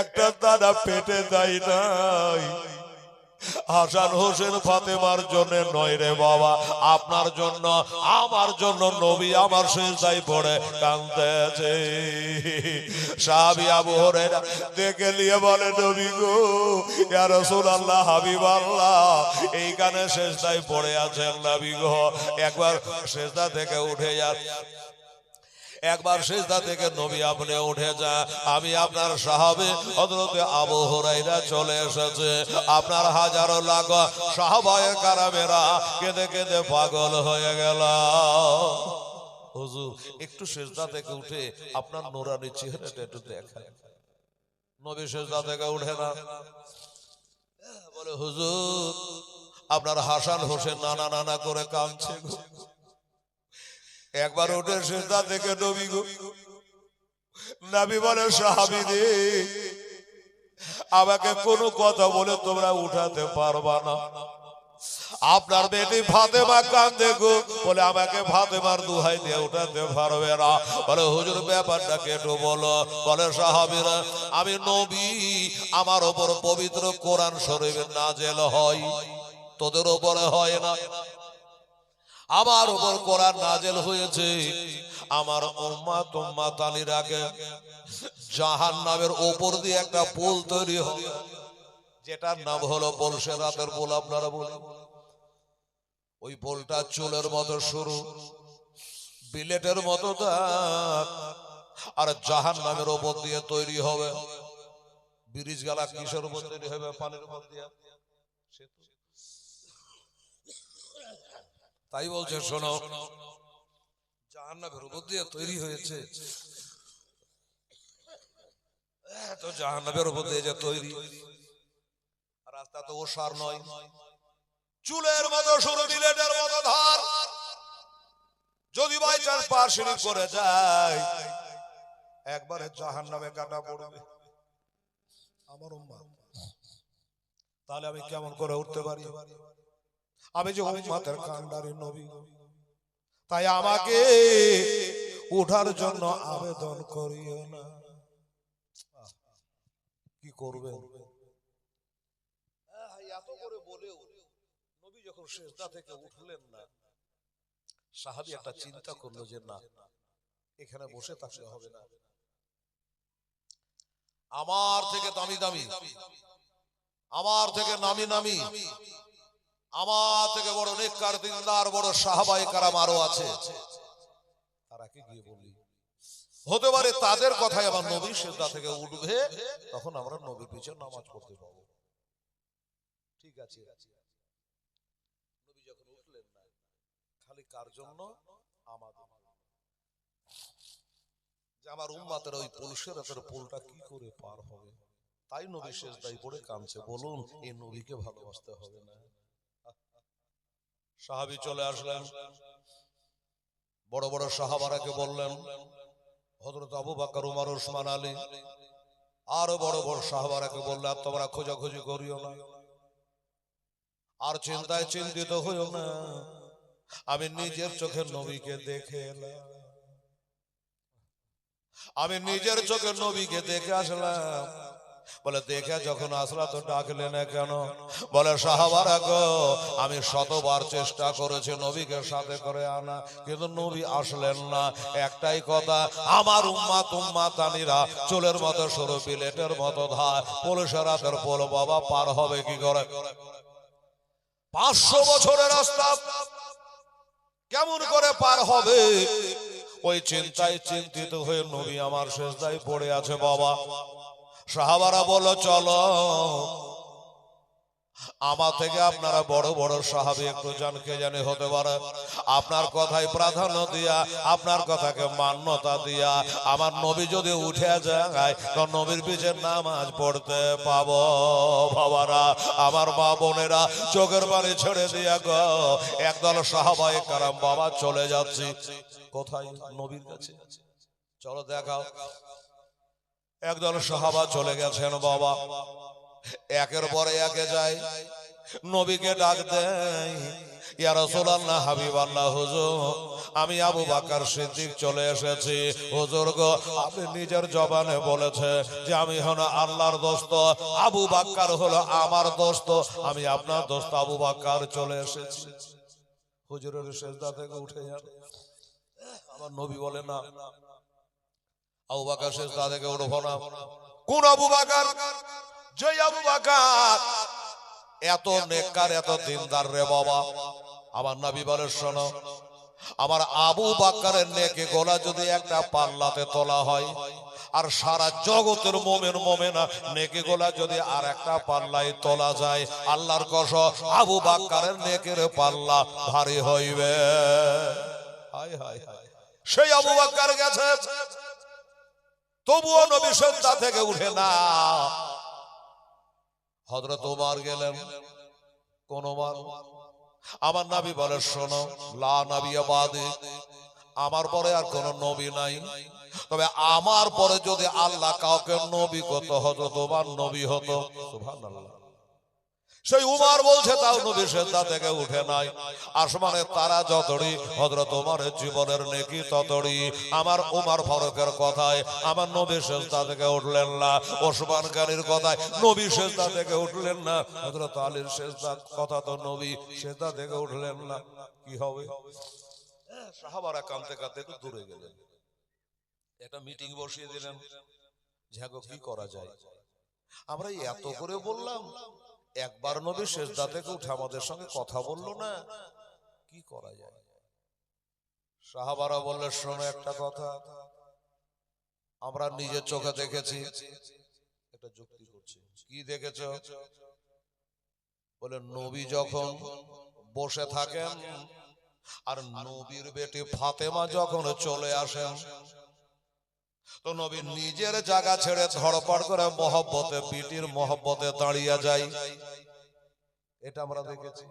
[SPEAKER 1] একটা দানা পেটে দেয় নাই। হাসান হোসেন ফাতেমার জন্য নয় রে বাবা, আপনার জন্য, আমার জন্য নবী আমার সিজদায় পড়ে কাঁদতেছে। সাহাবী আবু হুরায়রা দেখে নিয়ে বলে, নবী গো, ইয়া রাসূলুল্লাহ, হাবিবাল্লাহ, এইখানে সিজদায় পড়ে আছেন নবী গো, একবার সিজদা থেকে উঠে যান, একবার সিজদা থেকে নবী আপনি উঠে যা। আমি আপনার সাহাবী হযরত আবু হুরায়রা চলে এসেছে, আপনার হাজারো লাখ সাহাবায়ে কেরামেরা কেঁদে কেঁদে পাগল হয়ে গেল। হুজুর একটু সিজদা থেকে উঠে আপনার নূরানি চেহারাটা একটু দেখায়। নবী সিজদা থেকে উঠে না, বলে, হুজুর আপনার হাসান হোসেন নানা নানা করে কাঁদছে গো। একবার উঠে সিজদা থেকে নবী গো, নবী বলে, সাহাবী রে, আমাকে কোনো কথা বলে তোমরা উঠাতে পারবা না। আপনার বেটি ফাতেমা কাঁদে গো, বলে আমাকে ফাতেমার দুহাই দিয়ে উঠাতে পারবে না। বলে, হুজুর ব্যাপারটা কেটে বলো। বলে, সাহাবীরা, আমি নবী, আমার উপর পবিত্র কোরআন শরীফ নাজেল হয়, তোদের উপরে হয় না। আমার উপর কোরআন নাজেল হয়েছে, আমার উম্মাত উম্মাতানিরাকে জাহান্নামের উপর দিয়ে একটা পুল তৈরি হবে, যেটার নাম হলো পলসেরাতের পুল। আপনারা বলেন, ওই পুলটা চুলের মতো সরু, বিলেটের মতো দাঁত, আর জাহান্নামের উপর দিয়ে তৈরি হবে। ব্রিজ গালা কিসের উপর তৈরি হবে? পানির উপর দিয়ে। তাই বলছে, শোনো, জাহান্নামের উপর দিয়ে তৈরি হয়েছে, তো জাহান্নামের উপর দিয়ে যে তৈরি, রাস্তা তো ওসার নয়, চুলের মতো সরু, বিলেটের মতো ধার। যদি বাই চান্স পার শরীফ করে যায়, একবারে জাহান্নামে কাটা পড়বে আমার উম্মাত। তাহলে আমি কেমন করে উঠতে পারি? আমি যে উম্মাতের কান্ডারি নবী, তাই আমাকে উঠার জন্য আবেদন করিও না। কি করবে? এত করে বলেও নবী যখন সিজদা থেকে উঠলেন না, সাহাবী একটা চিন্তা করলো যে না, এখানে বসে থাকলে হবে না, আমার থেকে দামি দামি, আমার থেকে নামি নামি, আমার থেকে বড় নেককার দিনদার বড় সাহাবায়ে কেরাম আরো আছে, তারা কি গিয়ে বলি, হতে পারে তাদের কথাই আমার নবী সিজদা থেকে উঠবে, তখন আমরা নবীর পিছনে নামাজ পড়তে পাবো। ঠিক আছে, নবী যখন উঠলেন না, খালি কার জন্য? আমাদের, যে আমার উম্মাতের ওই পলসেরাতের পুলটা কি করে পার হবে। তাই নবী সিজদায় পড়ে কাঁদছে। বলুন, এই নবীকে ভালোবাসতে হবে না? সাহাবী চলে আসলেন, বড় বড় সাহাবারাকে বললেন, হযরত আবু বকর, উমর, ওসমান, আলী, আরো বড় বড় সাহাবারাকে বললেন, তোমরা খোঁজাখুঁজি করিও না, আর চিন্তায় চিন্তিত হইও না, আমি নিজের চোখে নবীকে দেখে এলাম, আমি নিজের চোখে নবীকে দেখে আসলাম। বলে, দেখে যখন আসলা তো ডাকলে না কেন? বলে, সাহাবারা গো, আমি শতবার চেষ্টা করেছি নবীকে সাথে করে আনা, কিন্তু নবী আসলেন না। একটাই কথা, আমার উম্মাত উম্মাতানিরা চুলের মতো সরু, বিলেটের মতো ধার, পলসেরাতের পুল বাবা পার হবে কি করে? 500 বছরের রাস্তা কেমন করে পার হবে? ওই চিন্তায় চিন্তিত হয়ে নবী আমার সিজদায় পড়ে আছে বাবা। সাহাবারা বলো, চলো, আমার থেকে আপনারা বড় বড় সাহাবী একটু জানকে জানে হতে পারে, আপনার কথায় প্রাধান্য দিয়া, আপনার কথাকে মান্যতা দিয়া, আমার নবী যদি উঠে যায় তো নবীর পিছে নামাজ পড়তে পাবো। বাবারা, আমার মা বোনেরা, চোখের পানি ছেড়ে দিয়া গো, একদল সাহাবায়ে কেরাম বাবা চলে যাচ্ছি কোথায়? নবীর কাছে। চলো দেখাও। একদল সাহাবা চলে গেছেন বাবা, একের পরে একে যায়, নবীকে ডাক দেয়, ইয়া রাসূলুল্লাহ, হাবিবাল্লাহ, হুজুর আমি আবু বকর সিদ্দিক চলে এসেছি। হুজুর গো, আপনি নিজের জবানে বলেছে যে আমি হলো আল্লাহর দোস্ত, আবু বকর হলো আমার দোস্ত, আমি আপনার দোস্ত আবু বকর চলে এসেছি। হুজুরের সিজদা থেকে উঠে যান। আমার নবী বলে না, আবু বকর সিজদা থেকে উঠবো না। কোন আবু বকর? যে আবু বকর এত নেককার, এত দিনদার রে বাবা। আমার নবী বলে, শোনো, আমার আবু বকরের নেকি গোলা যদি একটা পাল্লাতে তোলা হয়, আর সারা জগতের মোমেন মোমেনা নেকি গোলা যদি আর একটা পাল্লায় তোলা যায়, আল্লাহর কসম আবু বকরের নেকির পাল্লা ভারী হইবে। হায় হায় হায়, সেই আবু বকর গেছে, তবুও নবী সিজদা থেকে উঠে না। হযরত ওমর গেলেন, কোন ওমর? আমার নবী বলে, শোনো, লা নবিয়্যা বাদি, আমার পরে আর কোন নবী নাই, তবে আমার পরে যদি আল্লাহ কাউকে নবী করত, হযরত ওমর নবী হতো। সুবহানাল্লাহ। সেই উমর বলছে, তাও নবী সিজদা থেকে উঠে নাই। আসমানের তারা যতড়ি, হযরত ওমরের জীবনের নেকি ততড়ি। আমার উমর ফারুকের কথায় আমার নবী সিজদা থেকে উঠলেন না। ওসমান গনির কথায় নবী সিজদা থেকে উঠলেন না। হযরত আলীর সিজদার কথা তো নবী সিজদা থেকে উঠলেন না। কি হবে? সাহাবারা কাঁদতে কাঁদতে একটু দূরে গেলেন, একটা মিটিং বসিয়ে দিলেন, ঝাগো কি করা যায়। আমরা এত করে বললাম, একবার নবী সিজদা থেকে উঠে আমাদের সঙ্গে কথা বললো না, কি করা যায়? সাহাবারা বললে, শোনো একটা কথা, আমরা নিজের চোখে দেখেছি। একটা যুক্তি করছি। কি দেখেছ? বলে, নবী যখন বসে থাকেন আর নবীর বেটি ফাতেমা যখন চলে আসেন, তো নবী নিজের জায়গা ছেড়ে ধড়পড় করে মহব্বতে, বিটির মহব্বতে দাঁড়িয়ে যায়। এটা আমরা দেখেছি।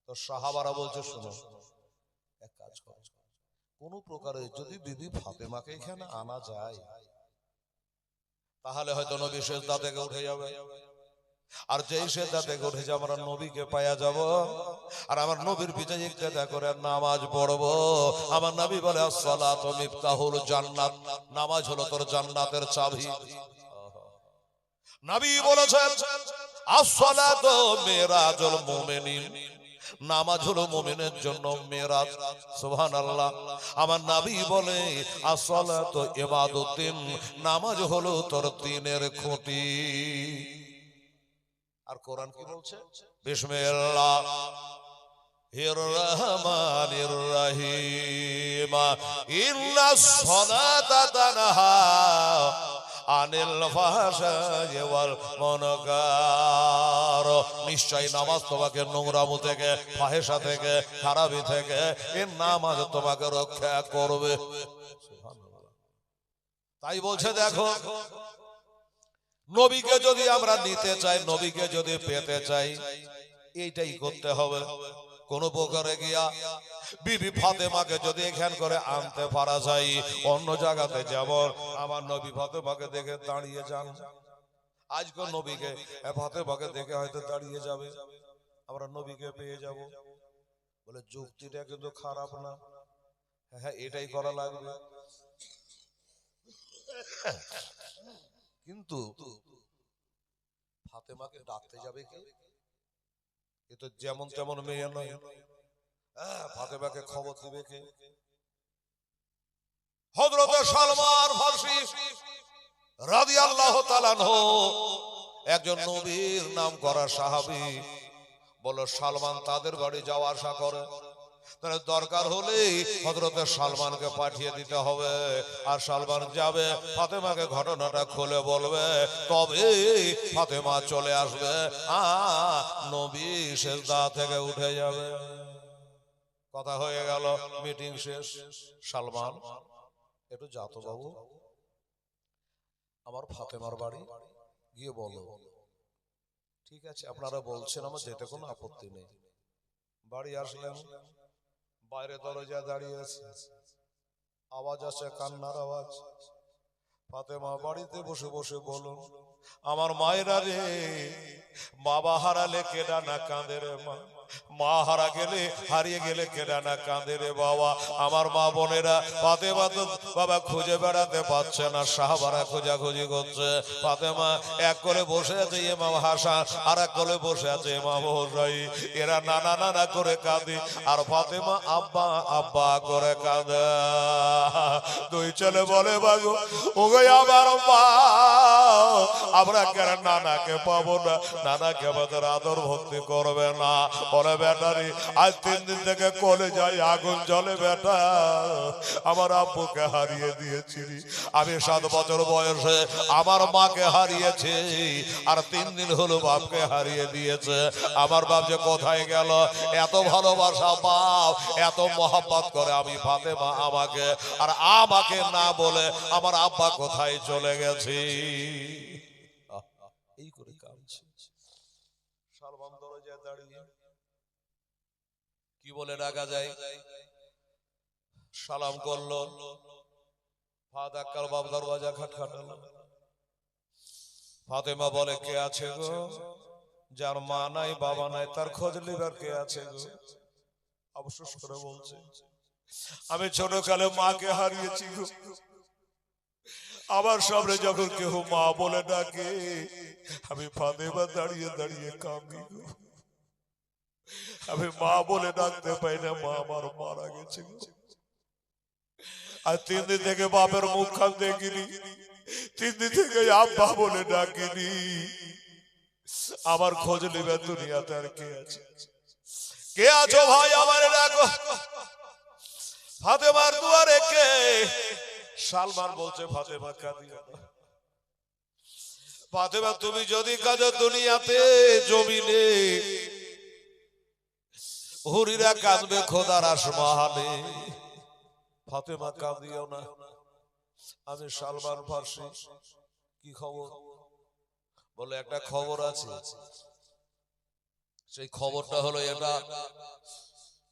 [SPEAKER 1] তো সাহাবারা বলছে, শোনো, এক কাজ করো, কোন প্রকারে যদি বিবি ফাতেমাকে এখানে আনা যায়, তাহলে হয়তো নবী সিজদা থেকে উঠে যাবে। আর যেই সিজদা থেকে উঠে যাবে, আমরা নবীকে পাওয়া যাব, আর আমার নবীর পিছনে ইক্তেদা করে নামাজ পড়বো। আমার নবী বলে, আসসালাতু মিফতাহুল জান্নাত, নামাজ হলো তোর জান্নাতের চাবি। নবী বলেছেন, আসসালাতু মিরাজুল মুমিনিন, নামাজ হলো মুমিনের জন্য মেরাজ। সুবহানাল্লাহ। আমার নবী বলে, আসসালাতু ইবাদুদ্দিন, নামাজ হলো তোর দ্বীনের খুঁটি। আর কোরআন কি বলছে? বিসমিল্লাহির রহমানির রহিম, ইন্নাস সালাতা তানহা আনিল ফাহশাই ওয়াল মুনকার, নিশ্চয় নামাজ তোমাকে নোংরামো থেকে, ফাহেসা থেকে, খারাপি থেকে, এই নামাজ তোমাকে রক্ষা করবে। তাই বলছে, দেখো, নবীকে যদি আমরা নিতে চাই, নবীকে যদি পেতে চাই, এইটাই করতে হবে। কোন প্রকারে গিয়া বিবি ফাতেমাকে যদি এখান করে আনতে পারা যায়, অন্য জায়গাতে যেমন আমার নবী ফাতেমাকে দেখে দাঁড়িয়ে যান, আজকে নবীকে ফাতেমাকে দেখে হয়তো দাঁড়িয়ে যাবে, আমরা নবীকে পেয়ে যাব। বলে, যুক্তিটা কিন্তু খারাপ না। হ্যাঁ, এটাই করা লাগবে। কিন্তু ফাতেমাকে ডাকতে যাবে কি? এ তো যেমন তেমন মেয়ে নয়। ফাতেমাকে খবর দিবে কে? হযরত সালমান ফারসি রাদিয়াল্লাহু তাআলা আনহু, একজন নবীর নাম করা সাহাবী। বলো, সালমান তাদের বাড়ি যাওয়া আসা করে, তাহলে দরকার হলে হযরত সালমানকে পাঠিয়ে দিতে হবে। আর সালমান যাবে, ফাতেমাকে ঘটনাটা খুলে বলবে, তবে ফাতেমা চলে আসবে, নবী সিজদা থেকে উঠে যাবে। কথা হয়ে গেল, মিটিং শেষ। সালমান, একটু যাতো বাবু, আমার ফাতেমার বাড়ি গিয়ে বলো। ঠিক আছে, আপনারা বলছেন, আমার যেতে কোনো আপত্তি নেই। বাড়ি আসলেন, বাইরে দরজা দাঁড়িয়ে আছে, আওয়াজ আসে, কান্নার আওয়াজ। ফাতেমা বাড়িতে বসে বসে বলুন, আমার মায়েরা রে, বাবা হারালে কেডা না কাঁদে রে মা, মা হারা গেলে হারিয়ে গেলে কেডা না কাঁদে রে বাবা। আমার মা বোনেরা ফাতেমা তো বাবা খুঁজে বেড়াতে পারছে না, সাহাবারা খোঁজাখুঁজি করছে। ফাতেমা এক কোলে বসে আছে ইমাম হাসান, আর এক কোলে বসে আছে ইমাম হোসাইন, এরা নানা নানা করে কাঁদে, আর ফাতেমা আব্বা আব্বা করে কাঁদে। দুই ছেলে বলে বাগো ওগো আমার মা, আমরা কেন নানাকে পাবো না, নানাকে আমাদের আদর ভক্তি করবে না? বলে বেটারি আজ 3 দিন থেকে কোলে যাই আগুন জ্বলে বেটা, আমার আব্বুকে হারিয়ে দিয়েছি, আমি 7 বছর বয়সে আমার মাকে হারিয়েছি, আর 3 দিন হলো বাপকে হারিয়ে দিয়েছে। আমার বাপ যে কোথায় গেল? এত ভালোবাসা বাপ, এত মহব্বত করে আমি ফাতেমা আমাকে, আর আমাকে না বলে আমার আব্বা কোথায় চলে গেছে। এই করে কাঁদছে। সালমান দরজায় দাঁড়িয়ে কি বলে ডাকা যায়? সালাম করলো, বাপ দরওয়াজা খটখটালো। ফাতেমা বলে কে আছে গো? যার মা নাই বাবা নাই তার খোঁজ নিবার কে আছে গো? অবশ্য করে বলছে আমি ছোটকালে মাকে হারিয়েছি গো, আমার সামনে যখন কেউ মা বলে ডাকে আমি ফাতেমা দাঁড়িয়ে দাঁড়িয়ে কাঁদি গো, আমি মা বলে ডাকতে পাই না, মা আমার মারা গেছে গো। আর 3 দিন থেকে বাপের মুখ খান দেখিনি, 3 দিন থেকে আব্বা বলে ডাকিনি, আমার খোঁজ নেবে দুনিয়াতে আর কে আছে? কে আছো ভাই আমার ডাকো। ফাতেমার দুয়ারে কে? সালমান বলছে ফাতেমা কাঁদিও না। ফাতেমা তুমি যদি কাঁদো দুনিয়াতে জমিনে হুরিরা কাঁদবে খোদার আসমানে, ফাতেমা কাঁদিও না। আমি সালমান ফার্সি। কি খবর? বলে একটা খবর আছে, সেই খবরটা হলো এটা,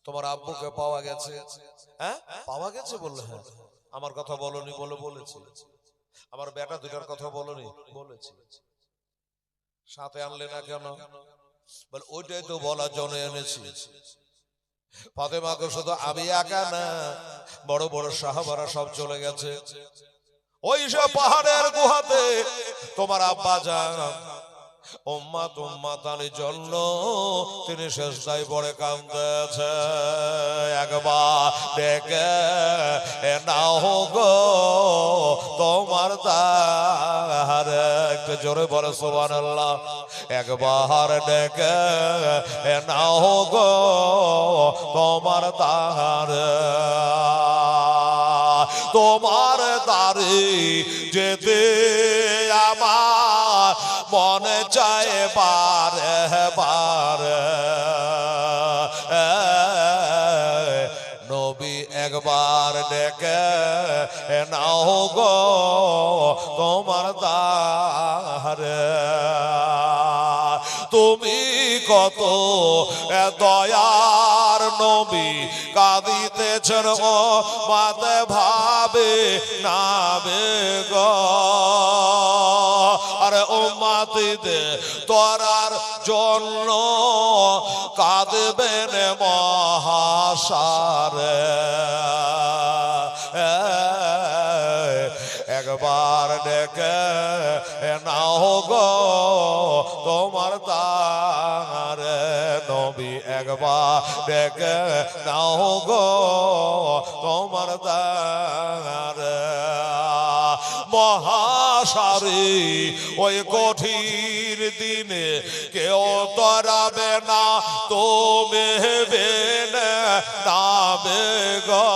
[SPEAKER 1] তোমার আব্বুকে পাওয়া গেছে। হ্যাঁ পাওয়া গেছে? বললে হ্যাঁ। আমার কথা বলনি? বলে বলেছি। আমার বেটা দুটার কথা বলনি? বলেছি। সাথে আনলে না কেন? বলে ওইটাই তো বলার জন্য এনেছি। ফাতেমাকে শুধু আমি একা না, বড় বড় সাহাবারা সব চলে গেছে ওই সব পাহাড়ের গুহাতে। তোমার আব্বা যান উম্মাতানির জন্য তিনি শেষদায় পড়ে কাঁদতেছে। একবার ডেকে নাও গো তোমার দ্বারে, একটু জোরে বলে সুবহানাল্লাহ। একবার ডেকে নাও গো তোমার দ্বারে, তোমার দ্বারে যেতে আমার মনে চায় বারে বারে। নবী একবার ডেকে নাও গো তোমার দ্বারে, তুমি কত দয়ার নবী কাঁদিতেছেন ও মাতে ভাবে নাবে গো। আরে উম্মতিদের তোরার জন্য কাঁদবেন মহাসারে। একবার ডেকে নাও গো তোমার দ্বারে, নবী একবার ডেকে নাও গো তোমার দ্বারে। মহাসারে ওই কঠিন দিনে কেউ তরাবে না, তুমি নামে গো।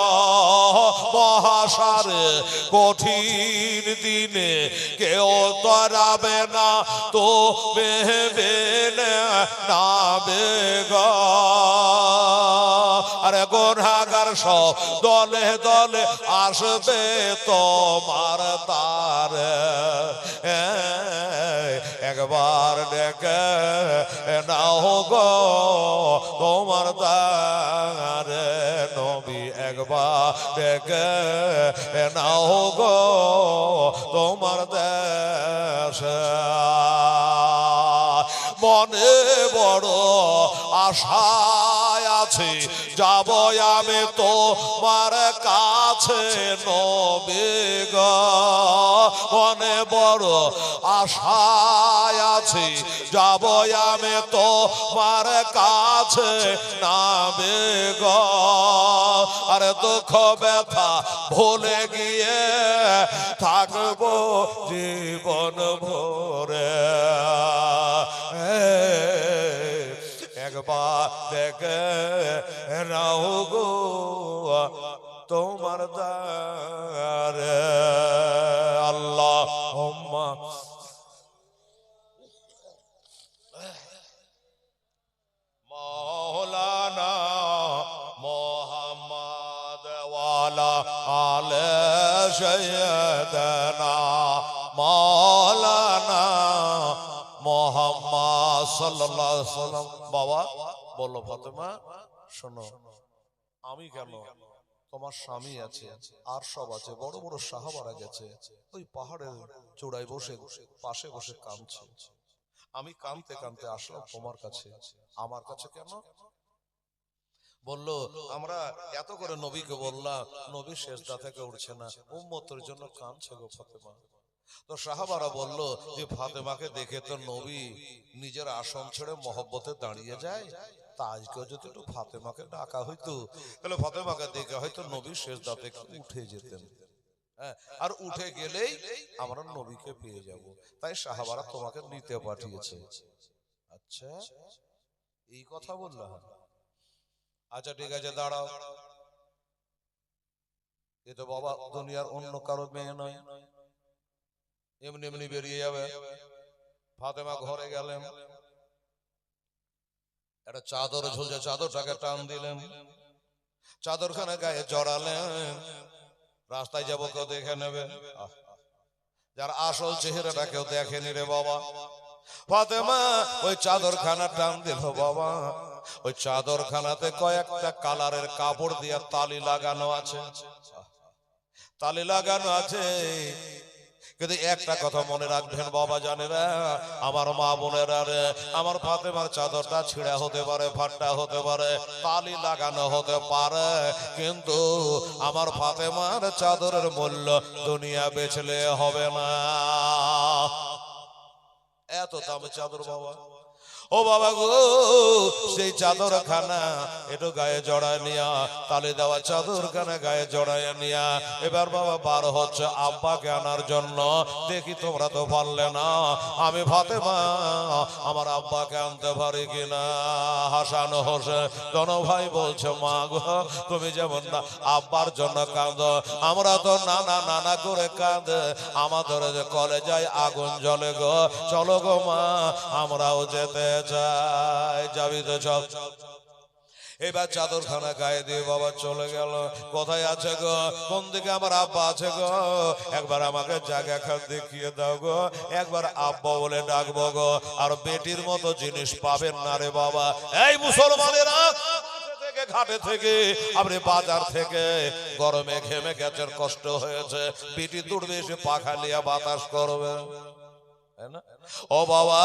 [SPEAKER 1] মহাসারে কঠিন দিনে কেউ তরাবে না, তো নামে গো। আরে গুনাহগার সব দলে দলে আসবে তোমার দ্বারে। একবার ডেকে নাও গো তোমার দ্বারে, নবী একবার ডেকে নাও গো তোমার দেশে। মনে বড় আশায় আছি যাব আমি তোমার কাছে নবী গো। মনে বড় আশায় আছি যাব আমি তোমার কাছে নবী গো। আরে দুঃখ ব্যথা ভুলে গিয়ে থাকবো জীবন ভরে। একবার দেখে নাও গো তোমার দ্বারে। আল্লাহুম্মা মাওলানা মুহাম্মদ ওয়ালা আলে সাইয়্যিদানা মাওলানা মুহাম্মদ সাল্লাল্লাহু আলাইহি ওয়াসাল্লাম। বাবা বলল ফাতেমা শোনো, আমি কেন, তোমার স্বামী আছে আর সব আছে, বড় বড় সাহাবারা গেছে, ওই পাহাড়ের চূড়ায় বসে পাশে বসে কাঁদছে। আমি কাঁদতে কাঁদতে আসলাম তোমার কাছে। আমার কাছে কেন? বললো আমরা এত করে নবীকে বললাম, নবী সেজদা থেকে উঠছে না, উম্মতের জন্য কাঁদছে গো ফাতেমা। তো সাহাবারা বলল যে ফাতেমাকে দেখে তো নবী নিজের আসন ছেড়ে মহব্বতে দাঁড়িয়ে যায়, তা আজকেও যদি একটু ফাতেমাকে ডাকা হইতো তাহলে ফাতেমাকে দেখে হয়তো নবী সেজদা থেকে উঠে যেতেন। হ্যাঁ, আর উঠে গেলেই আমরা নবীকে পেয়ে যাব। তাই সাহাবারা তোমাকে নিতে পাঠিয়েছে। আচ্ছা এই কথা বললাম। আচ্ছা ঠিক আছে দাঁড়াও, এ তো বাবা দুনিয়ার অন্য কারো মেয়ে নয়, এমনি এমনি বেরিয়ে যাবে। ফাতেমা ঘরে গেলেন, একটা চাদর ঝুলছে, চাদরটাকে টান দিলেন, চাদরখানে গায়ে জড়ালেন। রাস্তায় যাবো কেউ দেখে নেবে, যার আসল চেহারাটা কেউ দেখেনি রে বাবা। ফাতেমা ওই চাদরখানা টান দিল বাবা। ওই চাদরখানাতে কয়েকটা কালারের কাপড় দিয়ে তালি লাগানো আছে, তালি লাগানো আছে। কিন্তু একটা কথা মনে রাখবেন বাবা জানেরা, আমার মা বোনেরা রে, আমার ফাতেমার চাদরটা ছিঁড়া হতে পারে, ফাটা হতে পারে, তালি লাগানো হতে পারে, কিন্তু আমার ফাতেমার চাদরের মূল্য দুনিয়া বেচলে হবে না। এত দামি চাদর বাবা। ও বাবা গো, সেই চাদর খানা একটু গায়ে জড়ায় নিয়া, তালি দেওয়া চাদর খানা গায়ে জড়ায় নিয়া এবার বাবা বার হচ্ছে আব্বাকে আনার জন্য। দেখি তোমরা তো পারলে না, আমি ফাতেমা আমার আব্বাকে আনতে পারি কিনা। হাসান হোসেন দোনো ভাই বলছে মা গো তুমি যেমন না আব্বার জন্য কাঁদো, আমরা তো নানা নানা করে কাঁদে, আমাদের যে কলেজায় আগুন জ্বলে গো। চলো গো মা আমরাও যেতে চাই, যাবি তো চল। এবার চাদরখানা গায়ে দিয়ে বাবা চলে গেল। কোথায় আছে গো, কোন দিকে আমার আব্বা আছে গো, একবার আমাকে জায়গা খান দেখিয়ে দাও গো, একবার আব্বা বলে ডাকবো গো। আর বেটির মতো জিনিস পাবেন না রে বাবা। এই মুসলমানেরা ঘাটে থেকে আপনি বাজার থেকে গরমে ঘেমে গেছেন, কষ্ট হয়েছে, বেটি দূরবে এসে পাখা নিয়ে বাতাস করবে। ও বাবা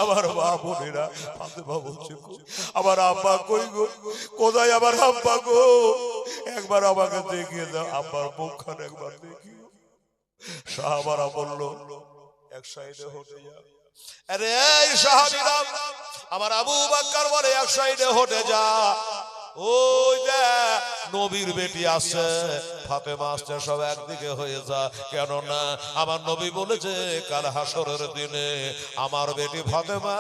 [SPEAKER 1] আমার মা বোনেরা, ফাতেমা বলছে আমার আব্বা কই গো, কোথায় আমার আব্বা গো, একবার আমাকে দেখিয়ে দাও, আব্বার মুখখান একবার দেখিও। সাহাবারা বলল এক সাইডে হটে যা। আরে এই সাহাবীরা, আমার আবু বকর বলে এক সাইডে হটে যা। ওই যে নবীর বেটি আসছে, ফাতেমা আসছে, সব একদিকে হয়ে যা। কেননা আমার নবী বলেছে কাল হাসরের দিনে আমার বেটি ফাতেমা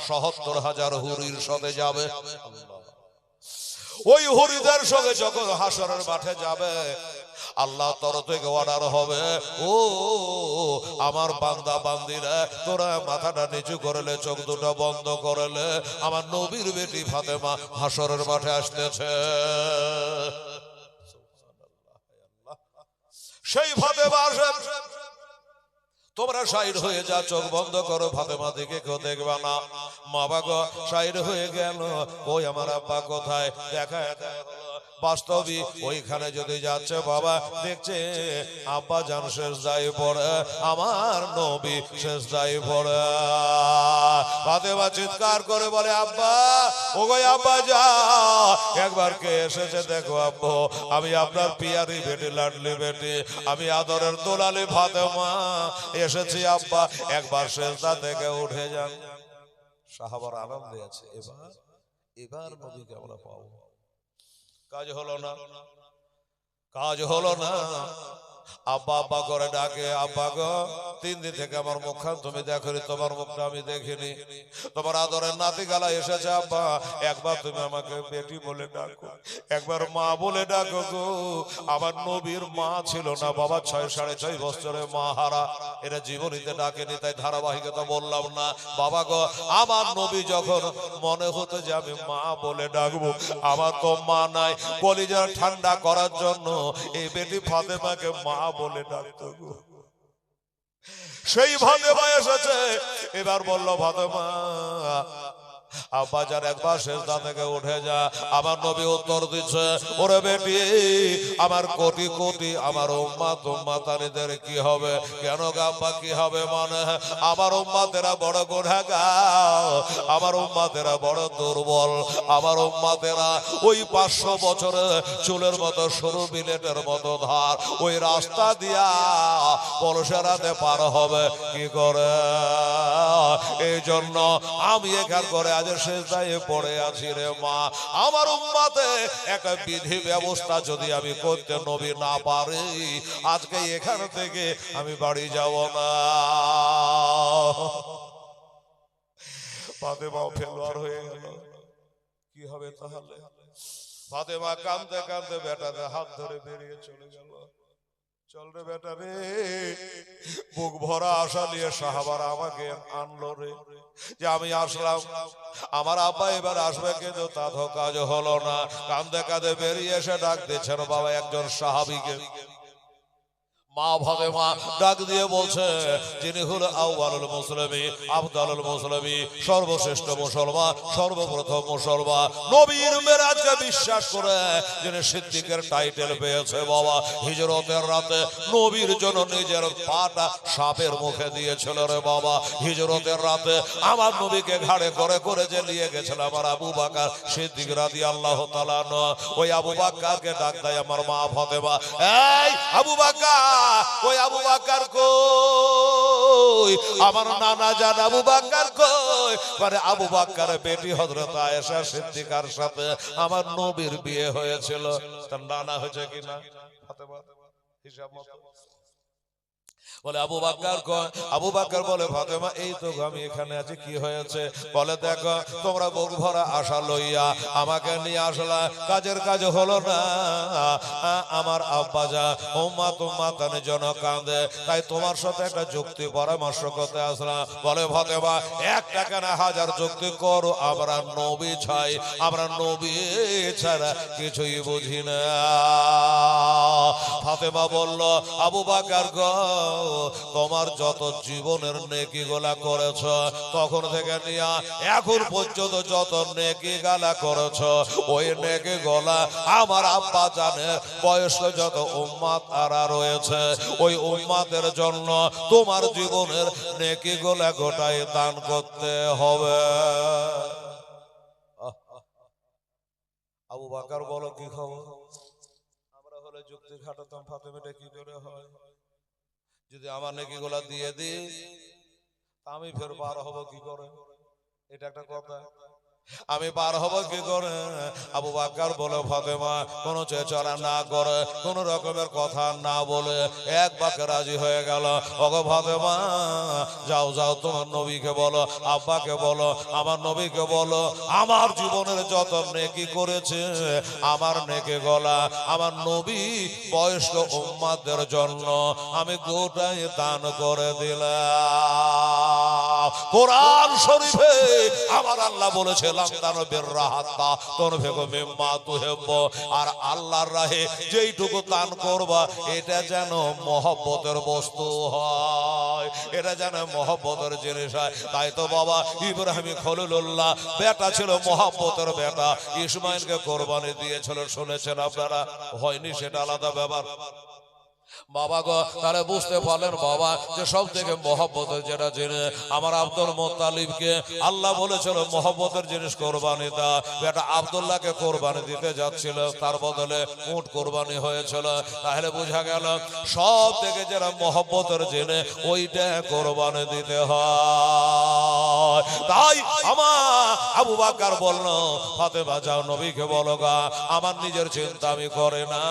[SPEAKER 1] ৭০,০০০ হুরির সাথে যাবে। ওই হুরিদের সঙ্গে যখন হাসরের মাঠে যাবে, আল্লাহ তরফ থেকে অর্ডার হবে, ও আমার বান্দা বান্দিরা তোরা মাথাটা নিচু করলে, চোখ দুটো বন্ধ করলে, আমার নবীর বেটি ফাতেমা হাসরের মাঠে আসতেছে। সেই ফাতেমা আসে, তোমরা সাইড হয়ে যা, চোখ বন্ধ করো, ফাতেমা দিকে কেউ দেখবা না। মা বাবা সাইড হয়ে গেল, ওই আমার আব্বা কোথায়? দেখা বাস্তবিক ওইখানে যদি যাচ্ছে বাবা, দেখছে আব্বা জান সেজদায় পড়ে, আমার নবী সেজদায় পড়ে। ফাতেমা চিৎকার করে বলে, আব্বা, ওগো আব্বা যা, একবার কে এসেছে দেখো আব্বু, আমি আপনার পিয়ারি বেটি, লাডলি বেটি, আমি আদরের দোলালি ফাতেমা এসেছি আব্বা, একবার সেজদা থেকে উঠে যান। সাহাবার আনন্দে আছে, এবার নবীকে আমরা পাবো। কাজ হলো না, কাজ হলো না। আব্বা আব্বা করে ডাকে, আব্বা গো, 3 দিন থেকে আমার মুখখান তুমি দেখনি, তোমার মুখটা আমি দেখিনি, তোমার আদরের নাতি গালা এসেছে আব্বা, একবার তুমি আমাকে বেটি বলে ডাকো, একবার মা বলে ডাকো গো। আমার নবীর মা ছিল না বাবা, 6 সাড়ে 6 বছরে মা হারা, এটা জীবনীতে ডাকেনি, তাই ধারাবাহিকতা বললাম না। বাবা গো, আমার নবী যখন মনে হতো যে আমি মা বলে ডাকবো, আমার তো মা নাই, কলিজা ঠান্ডা করার জন্য এই বেটি ফাতেমাকে মা বলে ডাকতো গো। সেই ফাতেমা এসেছে, এবার বলল ফাতেমা আব্বা যার একবার সেজদা থেকে উঠে যা। আমার নবী উত্তর দিচ্ছে, ওরে বেটি, আমার কোটি কোটি আমার উম্মাত উম্মাতানিদের কি হবে? কেন আব্বা কি হবে? মানে আমার উম্মাতেরা বড় গুনাহগার, আমার উম্মাতেরা বড় দুর্বল, আমার উম্মাতেরা ওই 500 বছরে চুলের মতো সরু বিলেটের মতো ধার, ওই রাস্তা দিয়া পলসেরাতে পার হবে কি করে? এই জন্য আমি এখান করে আজ সেজদায় পড়ে আছি রে মা। আমার উম্মতে একটা বিধি ব্যবস্থা যদি আমি করতে নবী না পারি, আজকে এখান থেকে আমি বাড়ি যাব না। ফাতেমা ফেলোয়ার হয়ে গেল, কি হবে তাহলে? ফাতেমা কাঁদতে কাঁদতে বেটাদের হাত ধরে বেরিয়ে চলে গেল। চল রে বেটা রে, বুক ভরা আশা নিয়ে সাহাবারা আমাকে আনলো রে, যে আমি আসলাম, আমার আব্বা এবার আসবে, কিন্তু তা তো কাজ হলো না। কাঁদতে কাঁদতে বেরিয়ে এসে ডাক দিচ্ছেন বাবা একজন সাহাবীকে। মা ফাতেমা ডাক দিয়ে বলছে, যিনি হলো আউয়ালুল মুসলিমিন, আফদালুল মুসলিমিন, সর্বশ্রেষ্ঠ মুসলমান, সর্বপ্রথম মুসলমান, নবীর মেরাজকে বিশ্বাস করে যিনি সিদ্দিকের টাইটেল পেয়েছে বাবা, হিজরতের রাতে নবীর জন্য নিজের পাটা সাপের মুখে দিয়েছিল রে বাবা। হিজরতের রাতে আমার নবীকে ঘাড়ে করে করে যে নিয়ে গেছিল আমার আবু বকর সিদ্দিক রাদিয়াল্লাহু তাআলা আনহু, ওই আবু বকরকে ডাক দেয় আমার মা ফাতেমা, এই আবু বকর, ওই আবু বকর কই? আমার নানা জান আবু বকর কই? মানে আবু বকরের বেটি হযরত আয়েশা সিদ্দিকার সাথে আমার নবীর বিয়ে হয়েছিল, তার নানা হয়েছে কিনা ফাতেমা হিসাব মতো বলে আবু বকর কই? আবু বকর বলে ফাতেমা এই তো আমি এখানে আছি, কি হয়েছে? বলে দেখো, তোমরা বুক ভরা আশা লইয়া আমাকে নিয়ে আসলা, কাজের কাজ হলো না, আমার আব্বা যা উম্মাত উম্মাতানের জন্য কাঁদে, তাই তোমার সাথে একটা যুক্তি পরামর্শ করতে আসলাম। বলে ফাতেমা, একটা কেন 1000 যুক্তি করো, আমরা নবী চাই, আমরা নবী ছাড়া কিছুই বুঝি না। ফাতেমা বলল, আবু বকর গো, তোমার যত জীবনের নেকি গোলা করেছ, তখন থেকে নিয়ে এখন পর্যন্ত যত নেকি গালা করেছ, ওই নেকি গোলা আমার আব্বা জানে বয়স্ক যত উম্মাত আরা রয়েছে, ওই উম্মাতের জন্য তোমার জীবনের নেকি গোলা গোটাই দান করতে হবে। আবু বকর বলো কি খবর? আমরা হলে যুক্তি খাটাতাম, ফাতেমাটা কি করে হয়? যদি আমার নেকি গোলা দিয়ে দিই, আমি ফের পার হব কি করে? এটা একটা কথা, আমি পার হব কি করে? আবু বকর বলে ফাতেমা কোনো চেচরা না করে, কোন রকমের কথা না বলে এক বাক্যে রাজি হয়ে গেল। ওগো ফাতেমা, যাও যাও, তোমার নবীকে বলো, আব্বাকে বলো, আমার নবীকে বলো, আমার জীবনের যত নেকি করেছে, আমার নেকি গলা আমার নবী বয়স্ক উম্মাদের জন্য আমি গোটাই দান করে দিলাম। কোরআন শরীফে আমার আল্লাহ বলেছে, আর আল্লাহর রাহে যেইটুকু দান করবা, এটা যেন মহব্বতের বস্তু হয়, এটা যেন মহব্বতের জিনিস হয়। তাই তো বাবা ইব্রাহিম খলিলুল্লাহ বেটা ছিল মহব্বতের বেটা, ইসমাইলকে কোরবানি দিয়েছিল, শুনেছেন আপনারা? হয়নি সেটা আলাদা ব্যাপার। বাবা গো, তাহলে বুঝতে পারলেন বাবা যে সব থেকে মহব্বতের যেটা জিনিস, আমার আব্দুল মুত্তালিবকে আল্লাহ বলেছিল মহব্বতের জিনিস কোরবানি দা। বেটা আব্দুল্লাহকে কোরবানি দিতে যাচ্ছিল, তার বদলে উট কোরবানি হয়েছিল। তাহলে বোঝা গেল সব থেকে যেটা মহব্বতের জিনিস ওইটা কোরবানি দিতে হয়। তাই আমার আবু বকর বলল, ফাতেমা যাও নবীকে বলো গা আমার নিজের চিন্তা আমি করে না,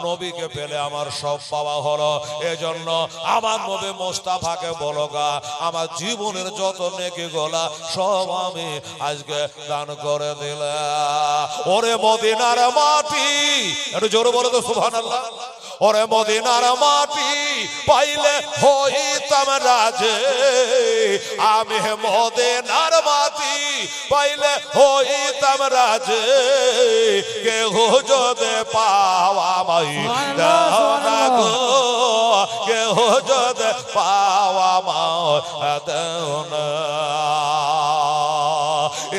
[SPEAKER 1] নবীকে পেলে আমার সব পাওয়া হলো। এজন্য আমার নবী মোস্তাফাকে বলো গা আমার জীবনের যত নেকি গোলা সব আমি আজকে দান করে দিলাম। ওরে মদিনার মাটি, একটু জোরে বলো তো সুবহানাল্লাহ। ওরে মদিনার মাটি পাইলে হইতাম রাজে, আমি মদিনার মাটি পাইলে হইতাম রাজে, কেহ যদি পাওয়া মাই দাও না গো, কেহ যদি পাওয়া মা দাও না।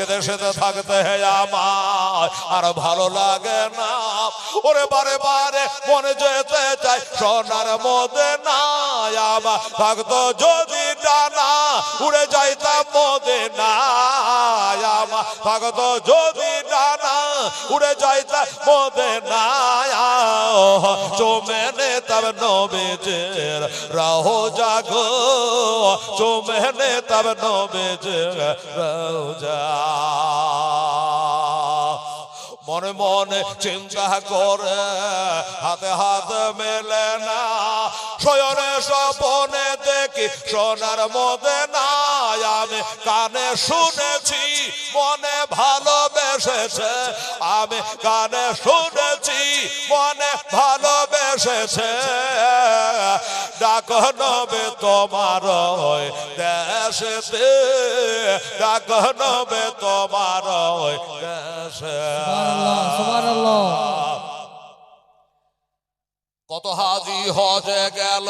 [SPEAKER 1] এদেশে থাকতে আমার আর ভালো লাগে না, ওরে বারে বারে মনে যেতে চাই সোনার মদিনা। আমার থাকতো যদি ডানা উড়ে যাইতাম মদিনা, আমার থাকতো যদি ডানা উড়ে যাইতাম মদিনা। চুমে নিতাম নবীজির রওজা গো, চুমে নিতাম নবীজির রওজা। মনে মনে চিন্তা করে হাতে হাত মেলে না, শয়নে স্বপনে দেখি সোনার মদিনা। আমি কানে শুনেছি মনে ভালোবেসেছে, আমি কানে শুনেছি মনে ভালোবেসেছে। ডাক নবে তোমার দেশেতে, ডাক নবে তোমার দেশে। কত হাজি হজে গেল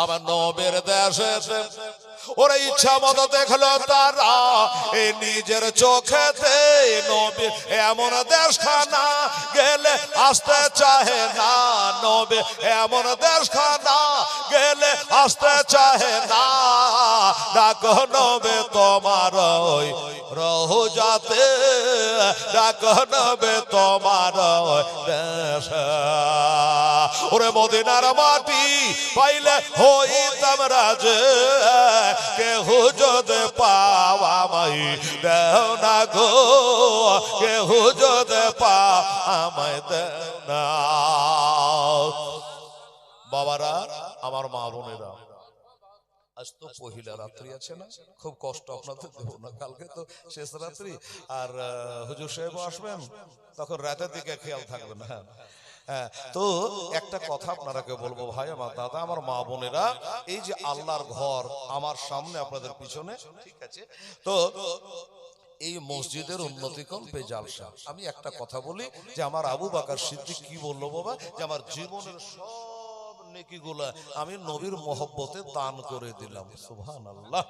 [SPEAKER 1] আমার নবীর দেশে, ওরা ইচ্ছা মতো দেখলো তারা এই নিজের চোখেতে। নবী এমন দেশখানা গেলে আসতে চাহে না, নবী এমন দেশখানা গেলে আসতে চাহে না। ডাক নবে তোমার ওই রওজাতে, ডাক নবে তোমার দেশে। ওরে মদিনার মাটি পাইলে হইতাম রাজে, কেহ যদি পাওয়া মাই দেও না গো, কেহ যদি পাওয়ায় দেও না। বাবারা আমার মা বোনেরা, আজ তো পহিলা রাত্রি আছে না, খুব কষ্ট আপনাদের দেবো না, কালকে তো শেষ রাত্রি। আর হুজুর সাহেব আসবেন, তখন রাতের দিকে খেয়াল থাকবে না। হ্যাঁ, তো একটা কথা আপনারাকে বলবো ভাই, আমার দাদা, আমার মা বোনেরা, এই যে আল্লাহর ঘর আমার সামনে আপনাদের পিছনে, ঠিক আছে, তো এই মসজিদের উন্নতিকল্পে জালসা। আমি একটা কথা বলি যে আমার আবু বকর সিদ্দিক কি বললো বাবা, যে আমার জীবনের সব নেকিগুলা আমি নবীর মহব্বতে দান করে দিলাম। সুবহানাল্লাহ।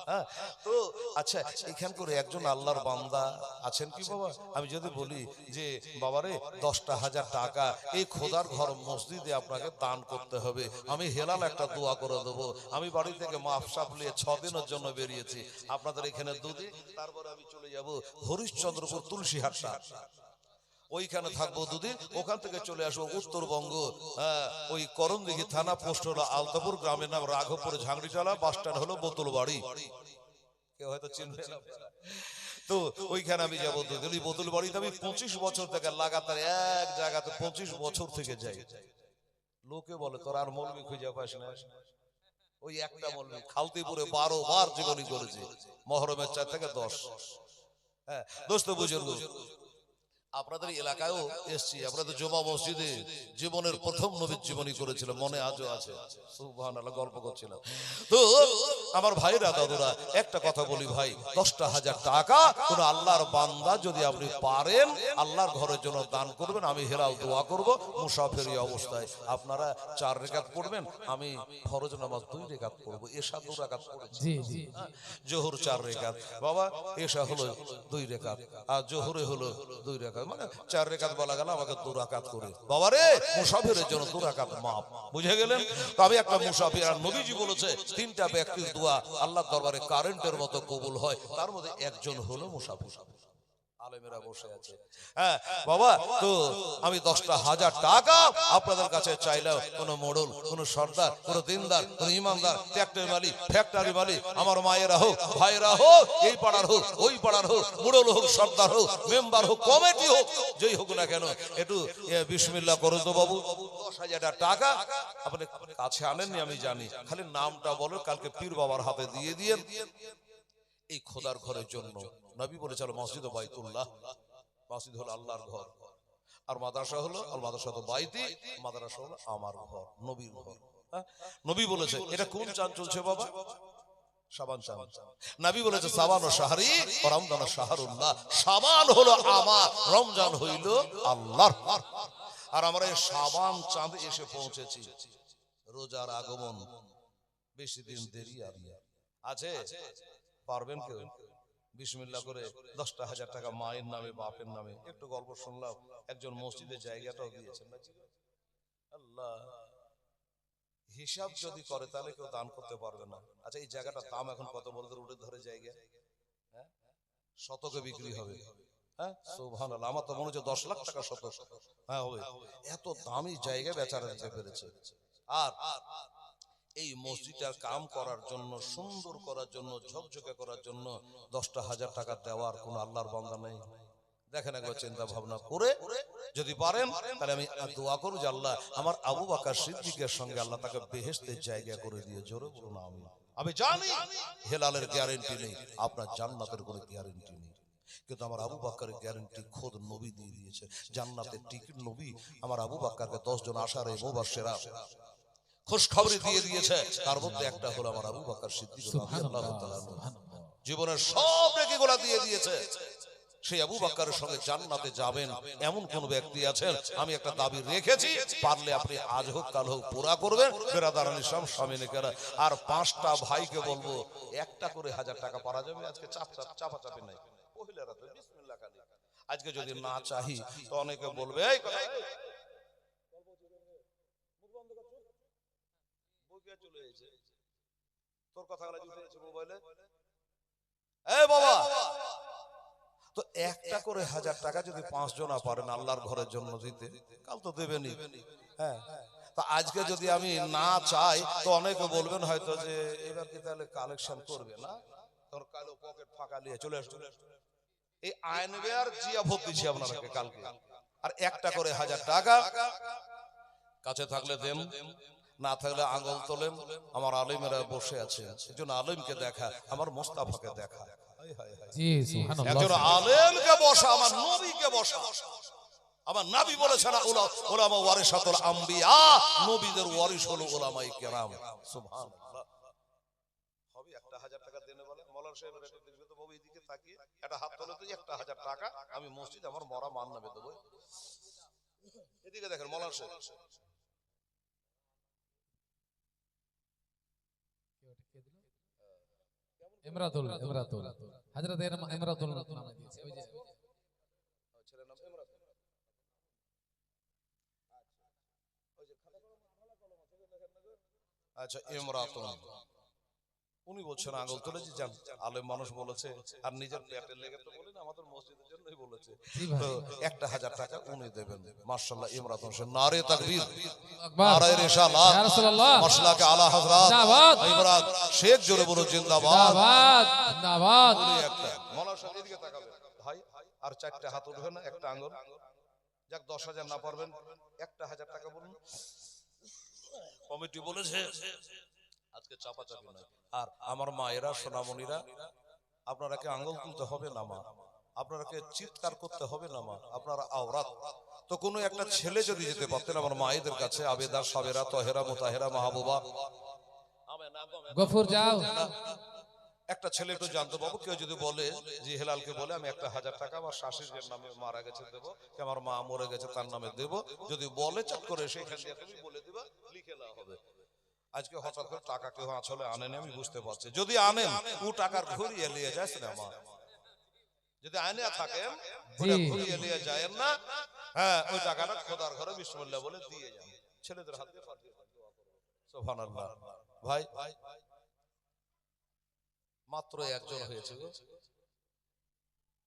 [SPEAKER 1] হ্যাঁ, তো আচ্ছা, এখান করে একজন আল্লাহর বান্দা আছেন কি বাবা? আমি যদি বলি যে বাবারে 10,000 টাকা এই খোদার ঘর মসজিদে আপনাকে দান করতে হবে, আমি হেলাল একটা দোয়া করে দেবো। আমি বাড়ি থেকে মাফসাফ নিয়ে 6 দিনের জন্য বেরিয়েছি, আপনাদের এখানে 2 দিন, তারপর আমি চলে যাব হরিশ্চন্দ্রপুর তুলসীহাটটা, ওইখানে থাকবো 2 দিন, ওখান থেকে চলে আসবো উত্তরবঙ্গ। ওই করণদিঘি থানা, পোস্ট হলো আলতাপুর, গ্রামের নাম রাঘবপুর, ঝাংড়িটালা, বাস স্ট্যান্ড হলো বোতলবাড়ি। কেউ হয়তো চিনবে না, তো ওইখানে আমি যাবো 2 দিন। বোতলবাড়িতে আমি 25 বছর থেকে লাগাতার এক জায়গাতে 25 বছর থেকে যাই। লোকে বলে তোর আর মৌলবি খুঁজে পাস না, ওই একটা মৌলবি খালতিপুরে 12 বার জীবনী করেছে, মহরমের 4 থেকে 10। হ্যাঁ দোস্ত বুজুর্গ, আপনাদের এলাকায়ও এসছি, আপনাদের জুমা মসজিদে জীবনের প্রথম নবীর জীবনী করেছিল, মনে আজও আছে। সুবহানাল্লাহ, গল্প করছিলাম। তো আমার ভাইরা দাদুরা, একটা কথা বলি ভাই, 10,000 টাকা কোন আল্লাহর বান্দা যদি আপনি পারেন আল্লাহর ঘরের জন্য দান করবেন, আমি হেলাল দোয়া করব। মুসাফিরি অবস্থায় আপনারা 4 রাকাত পড়বেন, আমি ফরজ নামাজ 2 রাকাত পড়ব। এশা 2 রাকাত পড়েছি, জি জি, জোহর 4 রাকাত, বাবা এশা হলো 2 রাকাত, আর জোহরে হলো 2 রাকাত, মানে 4 রাকাত বলা গেল, আমাকে 2 রাকাত করে। বাবা রে, মুসাফিরের জন্য 2 রাকাত মাপ, বুঝে গেলেন? তবে একটা মুসাফির, আর নবীজি বলেছে 3টা ব্যক্তির দোয়া আল্লাহর দরবারে কারেন্টের মতো কবুল হয়, তার মধ্যে একজন হলো মুসাফির। আলেমেরা বসে আছে। হ্যাঁ বাবা, তো আমি 10,000 টাকা আপনাদের কাছে চাইলাম। কোন মোড়ল, কোন সর্দার, কোন দিনদার, কোন ইমানদার, ট্রাক্টর মালিক, ফ্যাক্টরি মালিক, আমার মায়েরা হোক, ভাইরা হোক, এই পাড়ার হোক, ওই পাড়ার হোক, মোড়ল হোক, সর্দার হোক, মেম্বার হোক, কমিটি হোক, যেই হোক না কেন, একটু বিসমিল্লাহ করো তো বাবু। 10,000 টাকা আপনি কাছে আনেননি আমি জানি, খালি নামটা বলো, কালকে পীর বাবার হাতে দিয়ে দিয়ে এই খোদার ঘরের জন্য। নবী বলেছিল মসজিদ বাইতুল্লাহ, মসজিদ হলো আল্লাহর ঘর, আর মাদ্রাসা হলো আল মাদ্রাসাতু বাইতি, মাদ্রাসা হলো আমার ঘর, নবীর ঘর। নবী বলেছে, এটা কোন চাঁদ চলছে বাবা? শাবান চাঁদ। নবী বলেছে শাবান ও শাহরি ও রমজান ও শাহরুল্লাহ, শাবান হলো আমার, রমজান হইল আল্লাহর। আর আমরা এই শাবান চাঁদ এসে পৌঁছেছি, রোজার আগমন বেশি দিন দেরি আছে। পারবেন কেউ বিসমিল্লাহ করে 10,000 টাকা মায়ের নামে, বাপের নামে? একটু গল্প শুনলাম, একজন মসজিদের জায়গাটাও দিয়েছেন। আল্লাহ, হিসাব যদি করে তাহলে কেউ দান করতে পারবে না। আচ্ছা, এই জায়গাটার দাম এখন কত বলতে? রোডের ধরে জায়গা, হ্যাঁ, শতকে বিক্রি হবে। হ্যাঁ, সুবহানাল্লাহ, আমার তো মনে হচ্ছে 10 লাখ টাকা শতক। হ্যাঁ হবে, এত দামি জায়গা বেচারা দিতে পেরেছে। আর এই মসজিদটার কাম করার জন্য, সুন্দর করার জন্য, ঝকঝকে করার জন্য 10,000 টাকা দেওয়ার কোন আল্লাহর বান্দা নেই? দেখেন একবার চিন্তা ভাবনা করে, যদি পারেন তাহলে আমি দোয়া করব যে আল্লাহ আমার আবু বকর সিদ্দিকের সঙ্গে আল্লাহ তাকে বেহেশতের জায়গা করে দিয়ে। জোরে বলুন আমিন। আমি জানি হেলালের গ্যারান্টি নেই, আপনার জান্নাতের কোনো গ্যারান্টি নেই, কিন্তু আমার আবু বকরের গ্যারান্টি খোদ নবী দিয়ে দিয়েছে। জান্নাতের টিকিট নবী আমার আবু বকরকে 10 জন আশারে মুবাশশিরা খুশখবরি দিয়ে দিয়েছে, তার মধ্যে একটা হলো আমার আবু বকর সিদ্দিক রাদিয়াল্লাহু তাআলা। জীবনের সব নেকিগুলো দিয়ে দিয়েছে। সেই আবু বকরের সঙ্গে জান্নাতে যাবেন এমন কোন ব্যক্তি আছেন? আমি একটা দাবি রেখেছি, পারলে আপনি আজ হোক কাল হোক পুরা করবেন। বেরাদারান ইসলাম স্বামীনে কেরা, আর 5টা ভাইকে বলবো একটা করে 1000 টাকা পারা যাবে। আজকে চাপাচাপি নাই, পহিলা রাতে বিসমিল্লাহ খালি। আজকে যদি না চাহি তো অনেকে বলবে এই কথা চলে এসেছে, তোর কথা উঠেছে মোবাইলে। এই বাবা, তো একটা করে 1000 টাকা যদি 5 জনা পারেন আল্লাহর ঘরের জন্য দিতে, কাল তো দেবেনই। হ্যাঁ, তো আজকে যদি আমি না চাই তো অনেকে বলবেন হয়তো যে এবার কি তাহলে কালেকশন করবে না, তোর কালো পকেট ফাঁকা নিয়ে চলে আসবে। এই আইনবে আর জিয়া ভোট দিচ্ছি আপনাকে কালকে। আর একটা করে 1000 টাকা কাছে থাকলে দেন, না থাকলে আঙ্গুল তোলেন। আমার আলেমেরা বসে আছে, একজন আলেমকে দেখা, আমার মোস্তাফাকে দেখা। জি সুবহানাল্লাহ, একজন আলেমকে বসা, আমার নবীকে বসা। আমার নবী বলেছেন উলামা ওয়ারিসাতুল আম্বিয়া, নবীদের ওয়ারিস হলো উলামায়ে কেরাম। সুবহানাল্লাহ। হবে 1000 টাকা দেনে বলে মওলানা সাহেব, এটা দেখবে তো বাবু, এইদিকে তাকিয়ে একটা হাত তোলে তো 1000 টাকা আমি মসজিদ আমার মরা মান নামে দেব। এদিকে দেখেন মওলানা সাহেব,
[SPEAKER 2] ইমরাতুল হযরত ইমরাতুল নামে দিয়েছে, ওই যে
[SPEAKER 1] ছেলের নাম ইমরাতুল। আচ্ছা ইমরাতুল, উনি বলছেন আঙ্গুল তুলেছি, জান আলেম মানুষ বলেছে, আর নিজের পেটে লেগে তো বলেন, আমাদের মসজিদের জন্যই বলেছে। তো 1000 টাকা উনি দেবেন। মাশাআল্লাহ, ইমরাতুল সে নারে তাকবীর, নারে রিসালাত, ইয়া রাসূলুল্লাহ, মাশলাকে আলা হযরত, জিন্দাবাদ। ইমরাত শেখ জোরে বলো জিন্দাবাদ, জিন্দাবাদ, জিন্দাবাদ। উনি একটা মওলানা সাহেব এদিকে তাকাবেন ভাই, আর 4টা হাত উঠবে না, একটা আঙ্গুল। যাক 10,000 না পারবেন 1000 টাকা বলুন। কমিটি বলেছে আজকে চাপাচাপি নাই। আর আমার মায়েরা, সোনামণিরা, আপনারা কি আঙ্গুল তুলতে হবে না? মা আপনারাকে চিৎকার করতে হবে না মা, আপনারা আওরাত। তো কোনো একটা ছেলে যদি যেতে পারতেন আমার মায়েদের কাছে, আবেদা, সাবেরা, তহেরা, মুতাহেরা, মাহবুবা,
[SPEAKER 2] গফুর যাও।
[SPEAKER 1] একটা ছেলে একটু জানতো বাবু, কেউ যদি বলে যে হেলালকে বলে আমি 1000 টাকা আমার শাশুড়ির নামে মারা গেছে দেবো, কি আমার মা মরে গেছে তার নামে দেবো, যদি বলে চট করে সেখান দিয়ে তুমি বলে দিবা, লিখে দেওয়া হবে। আজকে হঠাৎ করে টাকা কেউ আসলে আনেনি, আমি বুঝতে পারছি। যদি আনেন ও টাকার ঘুরিয়ে নিয়ে যায় না মা, যদি আনে থাকেন ওটা ঘুরিয়ে নিয়ে যায় না। হ্যাঁ, ওই টাকাটা খোদার ঘরে বিসমিল্লাহ বলে দিয়ে যান, ছেলেদের হাতে পাঠিয়ে দেন। সুবহানাল্লাহ। ভাই মাত্র একজন হয়েছে গো,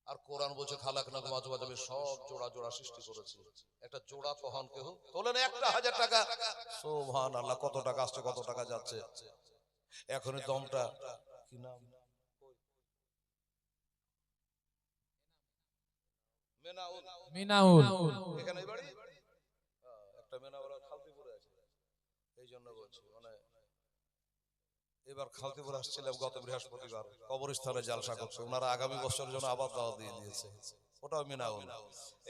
[SPEAKER 1] আর কোরআন বলছে খালাকনাকুম আজওয়াজা, আমি সব জোড়া জোড়া সৃষ্টি করেছি, একটা জোড়া তখন কেউ তোলেন 1000 টাকা। সুবহানাল্লাহ, কত টাকা আসছে কত টাকা যাচ্ছে। এখনই দমটা কি নাম,
[SPEAKER 2] মিনাউল।
[SPEAKER 1] এখানে এই বাড়ি একটা মেনাওয়ালা খালতিপুরে আছে, এই জন্য বলছি। মানে এবার খালতিপুর আসছিলাম গত বৃহস্পতিবার, কবরস্থানে জালসা করছে ওনারা, আগামী বছরের জন্য আবার দাওয়াত দিয়ে দিয়েছে, ওটাও মিনাউল।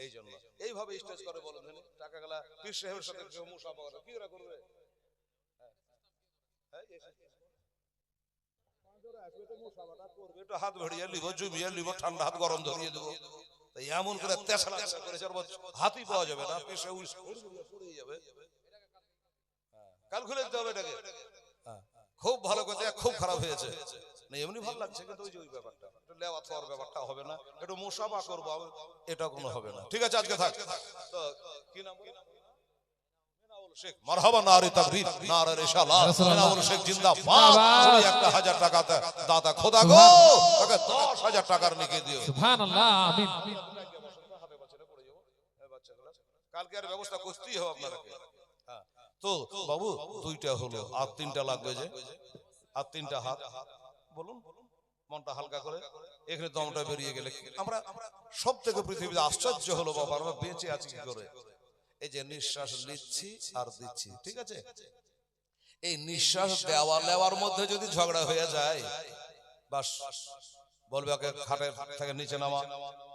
[SPEAKER 1] এই জন্য এইভাবে স্টেজ করে বলেন টাকা গেলা পীর সাহেবের সাথে কেউ মুসাফা করে, কি ওরা করবে? একটু হাত ভরিয়ে লিব, জমিয়ে লিব, ঠান্ডা হাত গরম ধরিয়ে দেবো, এমন করে তেছাড়া করে হাতই পাওয়া যাবে না, পীর সাহেব পড়ে যাবে। কাল খুলে দিতে হবে এটাকে। খুব ভালো কথা, খুব খারাপ হয়েছে না, এমনি ভালো লাগছে, কিন্তু ওই যে ওই ব্যাপারটা একটু লেওয়া থাওয়ার ব্যাপারটা হবে না, একটু মুসাফা করবো, এটা কোনো হবে না। ঠিক আছে, আজকে থাক। তো কি নাম মিনাউল শেখ, মারহাবা, নারে তাকবীর, নারে রিসালাত, মিনাউল শেখ জিন্দাবাদ। 1000 টাকা দাতা খোদা গো, তাকে 10,000 টাকার লিখে দিও।
[SPEAKER 2] সুবহানাল্লাহ, আমিন।
[SPEAKER 1] কালকে আর ব্যবস্থা করতেই হবে আপনাদেরকে। তো বাবু দুইটা হলো, আর তিনটা লাগবে যে, আর তিনটা হাত বলুন, মনটা হালকা করে, এখানে দমটা বেরিয়ে গেলে আমরা সব থেকে পৃথিবীতে আশ্চর্য হলো বাবা, আমরা বেঁচে আছি কি করে। এই যে নিঃশ্বাস নিচ্ছি আর দিচ্ছি, ঠিক আছে, এই নিঃশ্বাস দেওয়া নেওয়ার মধ্যে যদি ঝগড়া হয়ে যায়, বাস বলবে ওকে খাটের থেকে নিচে নামা,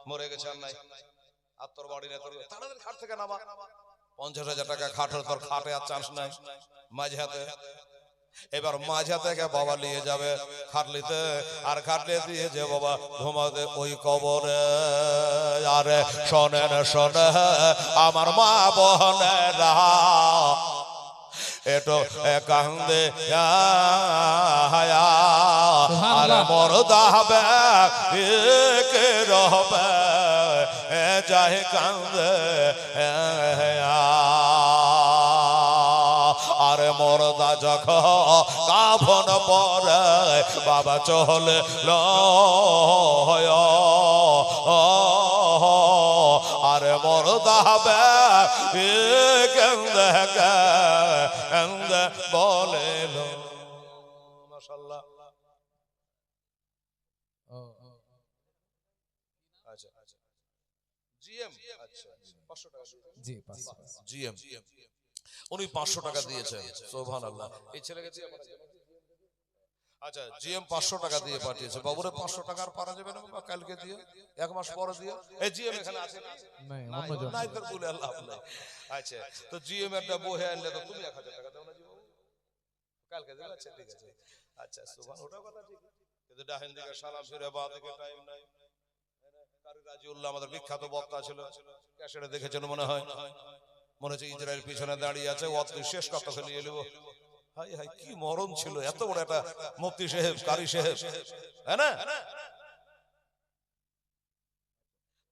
[SPEAKER 1] মরে গেছে আর নাই, আর তোর বাড়ি না, তোর তাড়াতাড়ি খাট থেকে নামা। 50,000 টাকা খাটের, তোর খাটে আর চান্স নাই, মাঝে হাতে। এবার মাঝে থেকে বাবা নিয়ে যাবে খাটলিতে, আর খাটলে দিয়ে যে বাবা ঘুমাতে ওই কবরে। আরে শোনেন শোনে আমার মা বোনেরা, এটো কান্দে আর মরদা হবে কে রবে, যাই কান্দে আরে মরদা যখন কাফন পরে বাবা চলে আরে মরদা হবে কেন্দে কেন্দে বলে মাশাআল্লাহ। আচ্ছা আচ্ছা, জিএম, আচ্ছা 500 টাকা
[SPEAKER 2] জি,
[SPEAKER 1] জিএম, উনি 500 টাকা দিয়েছেন। সুবহানাল্লাহ। এই ছেলেকে দিয়ে আচ্ছা জিএম 500 টাকা দিয়ে পাঠিয়েছে। বাবুরে 500 টাকা আর পারা যাবে না বাবা, কালকে দিয়ে, এক মাস পরে দিয়ে। এই জিএম এখানে আছে না? নাই তো বলে আল্লাহ আল্লাহ। আচ্ছা, তো জিএম একটা বহে আনলে তো তুমি 1000 টাকা দাও না জি বাবু, কালকে দেবে। আচ্ছা ঠিক আছে, আচ্ছা সুবহান, ওটা কথা ঠিক, কিন্তু ডাহেন দিকে সালাম ফিরে বা দিকে টাইম নাই। কারি রাজিউল্লাহ আমাদের বিখ্যাত বক্তা ছিল, ক্যাসেটে দেখেছেন মনে হয়, মনে হচ্ছে ইসরায়েল পিছনে দাঁড়িয়ে আছে, ওয়াক্ত শেষ কথা ফেলে এলো। হাই হাই কি মরণ ছিল, এত বড় একটা মুফতি সাহেব, কারি সাহেব, হ্যাঁ না?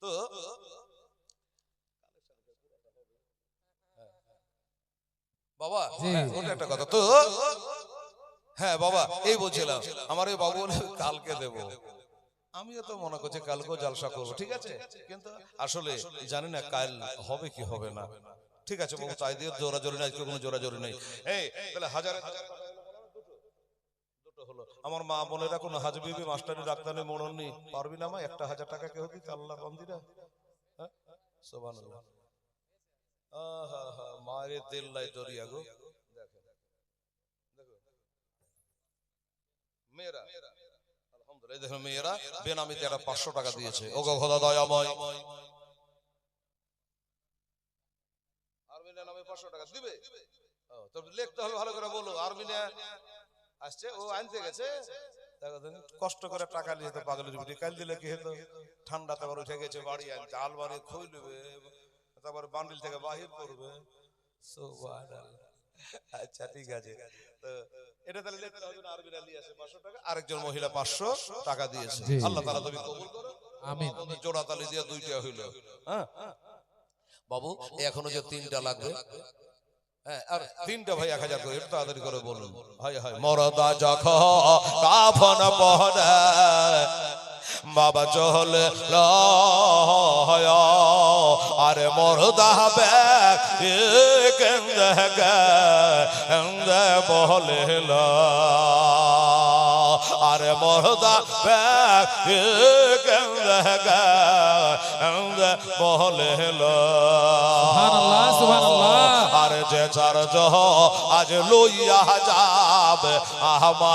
[SPEAKER 1] তো বাবা ওটা একটা কথা তো, হ্যাঁ বাবা এই বলছিলাম, আমার এই বাবু বলে কালকে দেব, আমিও তো মনে করছি কালকেও জালসা করবো, ঠিক আছে, কিন্তু আসলে জানি না কাল হবে কি হবে না। ঠিক আছে বাবু, তাই দিয়ে জোরাজোরি নাই, কোনো জোরাজোরি নেই। এই তাহলে হাজারে দুটো হলো। আমার মা বোনেরা কোনো হাজবিবি মাস্টারি ডাক্তারি মরণনি পারবি না মা, 1000 টাকা কেউ দিতে আল্লাহ বন্দিরা। হ্যাঁ সুবহানাল্লাহ। আহা হা মারে দিল লাই দরিয়া গো, দেখো দেখো মেরা এই দেখুন মেয়েরা বেনামিতে একটা 500 টাকা দিয়েছে। ওগো খোদা দয়াময়, আর্মিনের নামে 500 টাকা দিবে। তো লিখতে হবে ভালো করে, বলো আর্মিনে আসছে, ও আনতে গেছে, কষ্ট করে টাকা নিয়ে তো পাগলের বিটি কাল দিলে কি হতো, ঠান্ডাতে আবার উঠে গেছে বাড়ি আনতে, আলমারি খুলবে, তারপর বান্ডিল থেকে বাহির করবে। আচ্ছা ঠিক আছে, তো এটা তাহলে লিখতে হবে না, আরবিরা নিয়ে আসে 500 টাকা, আরেকজন মহিলা 500 টাকা দিয়েছে।
[SPEAKER 2] জি।
[SPEAKER 1] আল্লাহ তাআলা তুমি কবুল করো,
[SPEAKER 2] আমিন।
[SPEAKER 1] আমাদের জোড়া তালি দিয়ে 2টা হইলো। হ্যাঁ বাবু, এখনো যে 3টা লাগবে, হ্যাঁ আর 3টা ভাই 1000 করে, একটু তাড়াতাড়ি করে বলুন। হায় হায় মরদা যখন কাফন পহরে বাবা চলে লয়া, আরে মরদা ব্যাগ কেন্দে কেন্দে বলে লা, আরে মরদা ব্যাগ কেন্দে কেন্দে বলে লা।
[SPEAKER 2] সুবহানাল্লাহ সুবহানাল্লাহ।
[SPEAKER 1] আর যে চার জহ আজ লইয়া যাবে আহমা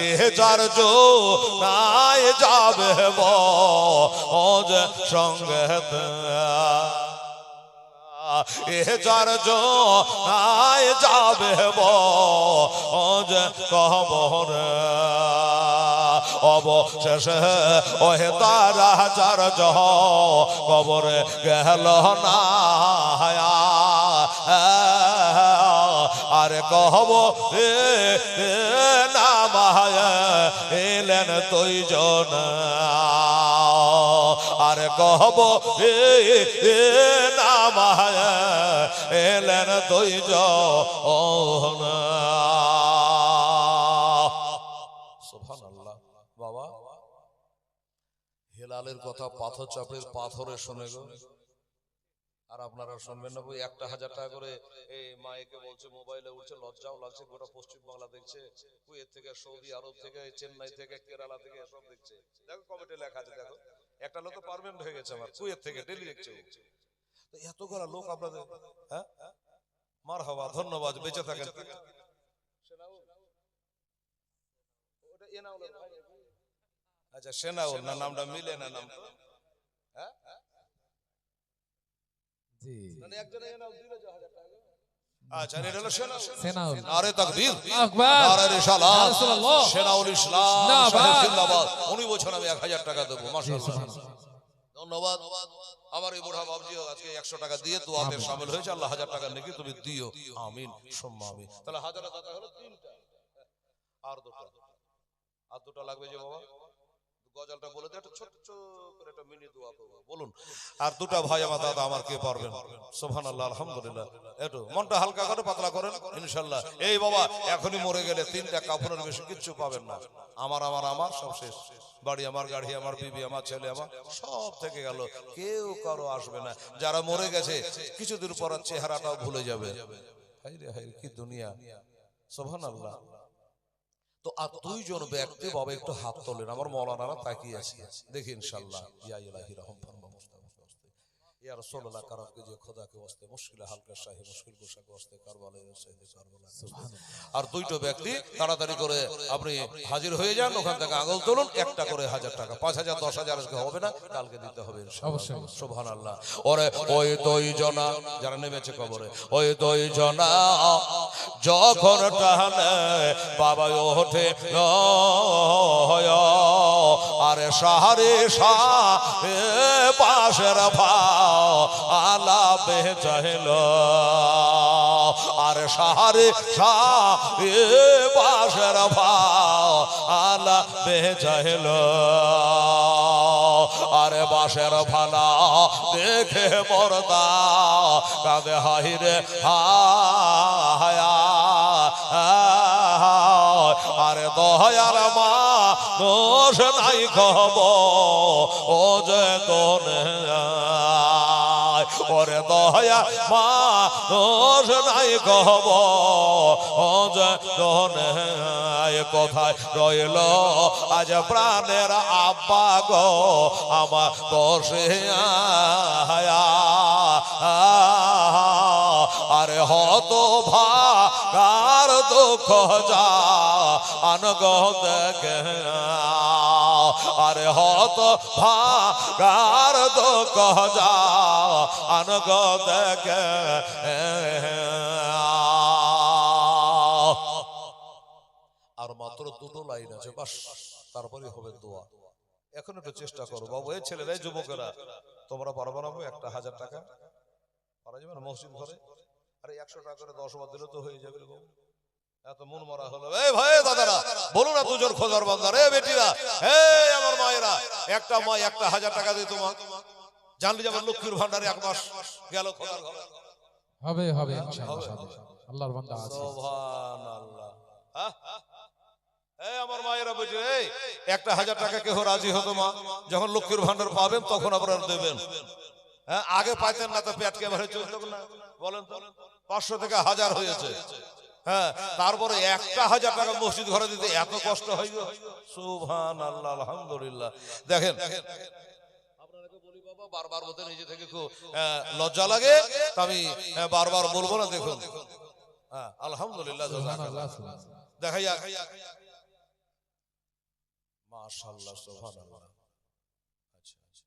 [SPEAKER 1] এ চার জো নাই যাবে বজ সঙ্গে, এ চার জো নাই যাবে বজ কবর, অবশেষে ওহে তারা চার জহ কবরে গেল না, আরে কহব নামায় এলেন 2 জন, আরে কহব নামায় এলেন 2 জন। সুবহানাল্লাহ। বাবা হেলালের কথা পাথর চাপড়ির পাথরে শুনে গো, আর আপনারা শুনবেন না। 1000 টাকা করে এই মাইকে বলছে, মোবাইলে উঠছে, লজ্জাও লাগছে, গোটা পশ্চিম বাংলা দেখছে, কুয়েত থেকে, সৌদি আরব থেকে, চেন্নাই থেকে, কেরালা থেকে সব দেখছে। দেখো কমেন্টে লেখা আছে, দেখো একটা লোক তো পার্মানেন্ট হয়ে গেছে আমার, কুয়েত থেকে ডেলি দেখছে। তো এতগুলো লোক আপনাদের, হ্যাঁ মারহাবা, ধন্যবাদ, বেঁচে থাকেন। আচ্ছা সেনাউল না, নামটা মিলে না নাম, হ্যাঁ
[SPEAKER 2] জি।
[SPEAKER 1] মানে একজনে এনাউল দিল 1000 টাকা। আচ্ছা এটা হলো সেনাউল।
[SPEAKER 2] সেনাউল।
[SPEAKER 1] নারে তাকবীর,
[SPEAKER 2] আকবার,
[SPEAKER 1] নারে রিসালাত,
[SPEAKER 2] ইয়া রাসূলুল্লাহ,
[SPEAKER 1] সেনাউল ইসলাম
[SPEAKER 2] জিন্দাবাদ,
[SPEAKER 1] সাহেব জিন্দাবাদ। উনি বলছেন আমি 1000 টাকা দেব। মাশাআল্লাহ, ধন্যবাদ। আমার এই বুড়া বাবজিও আজকে 100 টাকা দিয়ে দোয়াতে শামিল হয়েছে। আল্লাহ 1000 টাকা নাকি তুমি দিও, আমিন সুম্মা আমিন। তাহলে 1000 টাকা হলো 3টা, আর 2টা লাগবে যে বাবা, গজলটা বলে দে, একটা ছোট করে একটা মিনি দোয়া করব, বলুন। আর 2টা ভাই আমার দাদা আমার কে পারবেন? সুবহানাল্লাহ, আলহামদুলিল্লাহ। একটু মনটা হালকা করে পাতলা করেন ইনশাআল্লাহ। এই বাবা এখনই মরে গেলে 3টা কাপড়ের বেশি কিচ্ছু পাবেন না। আমার আমার আমার সব শেষ, বাড়ি আমার, গাড়ি আমার, বিবি আমার, ছেলে আমার, সব থেকে গেল, কেউ কারো আসবে না। যারা মরে গেছে কিছুদিন পর চেহারাটাও ভুলে যাবে। হায় রে হায়, কি দুনিয়া, সুবহানাল্লাহ। তো আর 2 জন ব্যক্তি বাবা একটু হাত তোলেন, আমার মৌলানারা তাকিয়ে আছে, দেখি ইনশাআল্লাহ। ইয়া ইলাহি রহম ফরমা মুস্তাফা ইয়া রাসূলুল্লাহ কারাম কে যে খোদা কে ওয়াস্তে মুশকিল হাল কা শাহে মুশকিল কুশা কে ওয়াস্তে কারবালায় সাইদে কারবালা। সুবহানাল্লাহ। আর 2টো ব্যক্তি তাড়াতাড়ি করে আপনি হাজির হয়ে যান, ওখান থেকে আঙুল তুলুন, একটা করে 1000 টাকা, 5000 10000 আজকে হবে না, কালকে দিতে হবে ইনশাআল্লাহ।
[SPEAKER 2] অবশ্যই।
[SPEAKER 1] সুবহানাল্লাহ। ওরে ওই 2 জনা যারা নেমেছে কবরে, ওই 2 জনা যখন টানে বাবা ওঠে আরে সাহারে সাহে পাশের ভাও আলা বেচাইল, আরে সাহারে সাহে পাশের ভাও আলা বেচাইল, আরে বাসের ভালা দেখে মরদা কাঁদে হাহিরে হায়া, আরে দয়ার মা দোষ নাই খব ও যে তোনে, ওরে দয়া মা দোষ নাই খব ও যে তোনে, কোথায় রইল আজ প্রাণের আব্বা গো আমার দোষে আয়া, আরে হত ভাগার দুঃখ যা আনগ দেখে আরে হত ভাগার দুঃখ যা আনগ দেখে আর মাত্র দুটো লাইন আছে বাস, তারপরে হবে দোয়া। এখন একটু চেষ্টা করো বাবু, এই ছেলেরা এই যুবকেরা, তোমরা পারবো না 1000 টাকা পারা যাবে না মসজিদ ঘরে? আরে 100 টাকা করে 10 বার দিলে তো হয়ে যাবে বাবু। এত মন মারা হলো। এই ভাই দাদারা বলো না দুজন খোদার বান্দা, রে বেটিরা, হে আমার মায়েরা, একটা মা 1000 টাকা দিই তোমার, জানলে যেমন লক্ষ্মীর ভান্ডারে 1 মাস গেল খোদার ঘরে।
[SPEAKER 2] হবে হবে ইনশাআল্লাহ হবে। আল্লাহর বান্দা আছে।
[SPEAKER 1] সুবহানাল্লাহ। এই আমার মায়েরা বেটিরা, এই 1000 টাকা কেউ রাজি হতো মা? যখন লক্ষ্মীর ভান্ডার পাবেন তখন আপনারা দেবেন। হ্যাঁ, আগে পাইতেন না তো পেট কেমন চলতো না? বলেন তো, 500 থেকে 1000 হয়েছে। হ্যাঁ, তারপরে 1000 টাকা মসজিদ ঘরে দিতে এত কষ্ট হয় গো। সুবহানাল্লাহ, আলহামদুলিল্লাহ। দেখেন আপনাকে বলি বাবা, বারবার বলতে নিজে থেকে খুব লজ্জা লাগে, তা আমি বারবার বলবো না। দেখুন, হ্যাঁ আলহামদুলিল্লাহ,
[SPEAKER 2] সুবহানাল্লাহ।
[SPEAKER 1] দেখা যাক। মাশাআল্লাহ, সুবহানাল্লাহ। আচ্ছা আচ্ছা,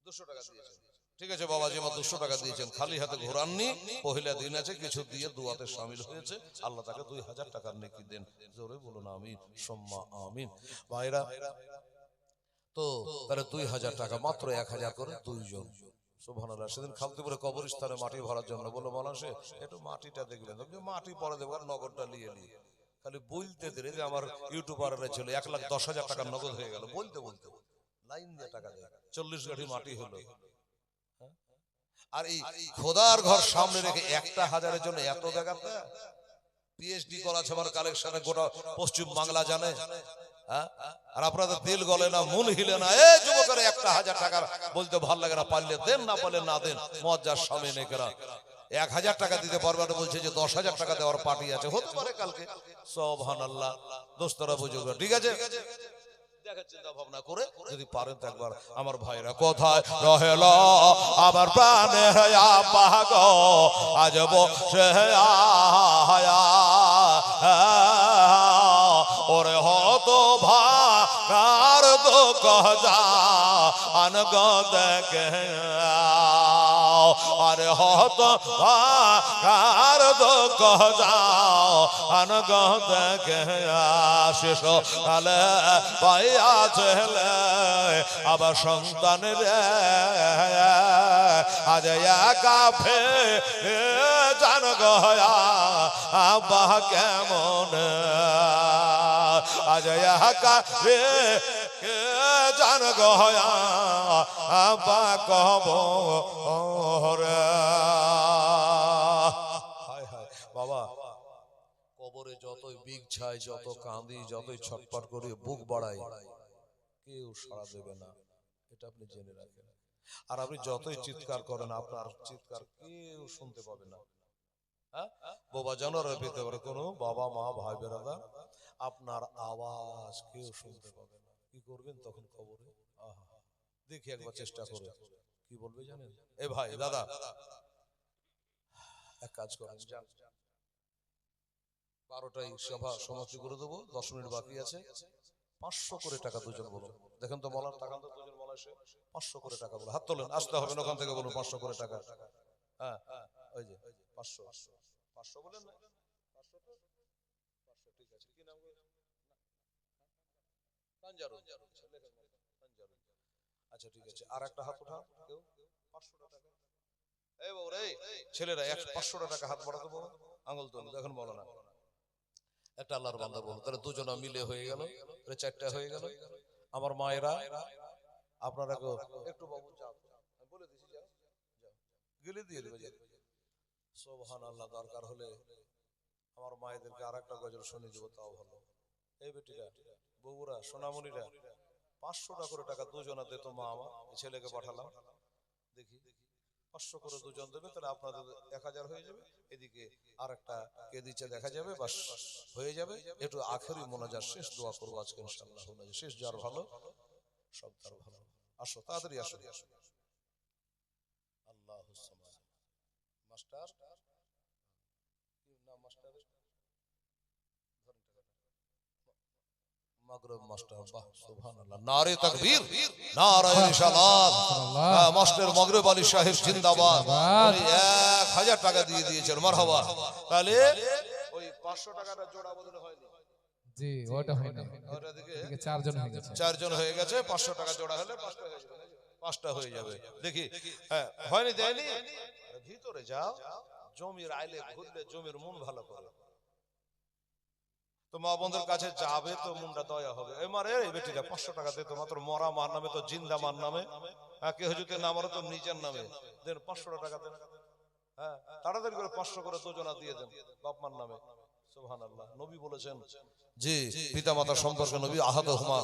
[SPEAKER 1] 200 টাকা দিয়েছেন, ঠিক আছে বাবাজি, আমার 200 টাকা দিয়েছেন, খালি হাতে ঘোরাননি, পহিলা দিন আছে, কিছু দিয়ে দুয়াতে শামিল হয়েছে, আল্লাহ তাকে 2000 টাকার নেকি দেন। জোরে বলুন আমিন, সম্মা আমিন। ভাইরা তো তাহলে 2000 টাকা, মাত্র 1000 করে দুইজন। সুবহানাল্লাহ। সেদিন খালতিপুরে কবরস্থানে মাটি ভরার জন্য বললো মৌলানা একটু মাটিটা দেখবেন, মাটি পরে দেবো, নগদটা নিয়ে নিয়ে খালি বলতে দিলে যে আমার ইউটিউবাররা ছিল 1,10,000 টাকা নগদ হয়ে গেল, বলতে বলতে লাইন দিয়ে টাকা দেয়, 40 গাড়ি মাটি হলো। আর এই খোদার ঘর সামনে রেখে 1000-এর জন্য এত জায়গাতে পিএইচডি করা আছে আমার কালেকশনে, গোটা পশ্চিম বাংলা জানে। আর আপনাদের দিল গলে না, মন হিলে না। এই যুবকেরা 1000 টাকা বলতে ভালো লাগে না, পারলে দেন, না পারলে না দেন, মজ্জার স্বামী নেকেরা 1000 টাকা দিতে পারবে না, বলছে যে 10,000 টাকা দেওয়ার পার্টি আছে, হতে পারে কালকে। সুবহানাল্লাহ। দোস্তরা বুঝুক, ঠিক আছে, চিন্তা ভাবনা করে যদি পারেন তো একবার আমার ভাইরা। কোথায় রহেল আমার প্রাণের আব্বা গো, আজ বসে আয়া ওরে হত ভাগার দুঃখ যা আনগ দেখে আরে হত ভাগার দুঃখ যা আনগ দেখে শেষ কালে পাইয়া ছেলে আবার সন্তানের আজ একা ফে জান গয়া আব্বা কেমন আজ একা রে জান গয়া আব্বা কবর। হায় হায় বাবা, কবরে যতই বিগ ছাই, যত কাঁদি, যতই ছটপট করে বুক বাড়াই, কেউ সাড়া দেবে না, এটা আপনি জেনে রাখেন। আর আপনি যতই চিৎকার করেন, আপনার চিৎকার কেউ শুনতে পাবে না। বাবা জানোয়ার পেতে পারে কোনো বাবা মা ভাই বেরাদার, আপনার আওয়াজ কেউ শুনতে পাবে না। কি করবেন তখন কবরে? দেখি একবার চেষ্টা করে, কি বলবে জানেন? এ ভাই দাদা, এক কাজ করেন, 12টায় সভা সমাপ্তি করে দেবো, 10 মিনিট বাকি আছে। 500 করে টাকা দুজন বলুন। দেখেন তো মলার টাকা তো দুজন মলা এসে 500 করে টাকা বলুন। হাত তোলেন, আসতে হবে না, ওখান থেকে বলুন 500 করে টাকা। হ্যাঁ ওই যে 500 500 বলেন না, 500 তো 500, ঠিক আছে। কি নাম? তানজারুল। তানজারুল। আচ্ছা ঠিক আছে, আর একটা হাত উঠাও কেউ, 500 টাকা। এই বউ রে, ছেলেরা 500 টাকা হাত বাড়াতে বলো, আঙুল তোলো, দেখেন বলো না। একটা আল্লাহর বান্দা বলো, তাহলে দুজনা মিলে হয়ে গেল, 4টা হয়ে গেল। আমার মায়েরা আপনারা একটু বাবু যাও, বলে দিছি যাও, গেলে দিয়ে দেবে। সুবহানাল্লাহ। দরকার হলে আমার মায়েদেরকে আরেকটা গজল শুনিয়ে দেবো, তাও ভালো। এই বেটিরা, বউরা, সোনামণিরা, 500 করে টাকা দুজনা দিত মা আমার, ছেলেকে পাঠালাম, দেখি 500 করে দুজন দেবে, তাহলে আপনাদের 1000 হয়ে যাবে। এদিকে আর একটা কে দিচ্ছে দেখা যাবে, বাস হয়ে যাবে। একটু আখেরি মোনাজাত শেষ দোয়া করবো আজকে ইনশাআল্লাহ। শেষ যার ভালো সব তার ভালো। আসো তাড়াতাড়ি আসো। আল্লাহুস সামাদ। মাস্টার কি নাম মাস্টারের? মাগরিব মাস্টার, বাহ সুবহানাল্লাহ, নারে তাকবীর, নারে রিসালাত। হ্যাঁ, মাস্টার মাগরিব আলী সাহেব জিন্দাবাদ। উনি 1000 টাকা দিয়ে দিয়েছেন, মারহাবা। তাহলে ওই 500 টাকাটা জোড়া বদল হয়নি?
[SPEAKER 2] জি, ওটা হয়নি,
[SPEAKER 1] ওটা দিকে
[SPEAKER 2] এদিকে 4 জন হয়ে গেছে।
[SPEAKER 1] 4 জন হয়ে গেছে, 500 টাকা জোড়া হলে 5টা হয়ে যাবে। দেখি, হ্যাঁ হয়নি, দেয়নি? আরে ভিতরে যাও, জমির আইলে ঘুরলে জমির মন ভালো করে। তো মা বন্ধুর কাছে যাবে তো মনটা দয়া হবে। এমারে এই বেটিটা 500 টাকা দে তো, মাত্র মরা মার নামে তো জিন্দা মার নামে, কেউ যদি না মারে তো নিজের নামে দেন 500 টাকা দেন। হ্যাঁ, তাড়াতাড়ি করে 500 করে দুজনা দিয়ে দেন বাপ মার নামে। সুবহানাল্লাহ। নবী বলেছেন, জি পিতা মাতা সম্পর্কে নবী আহাদ হুমা,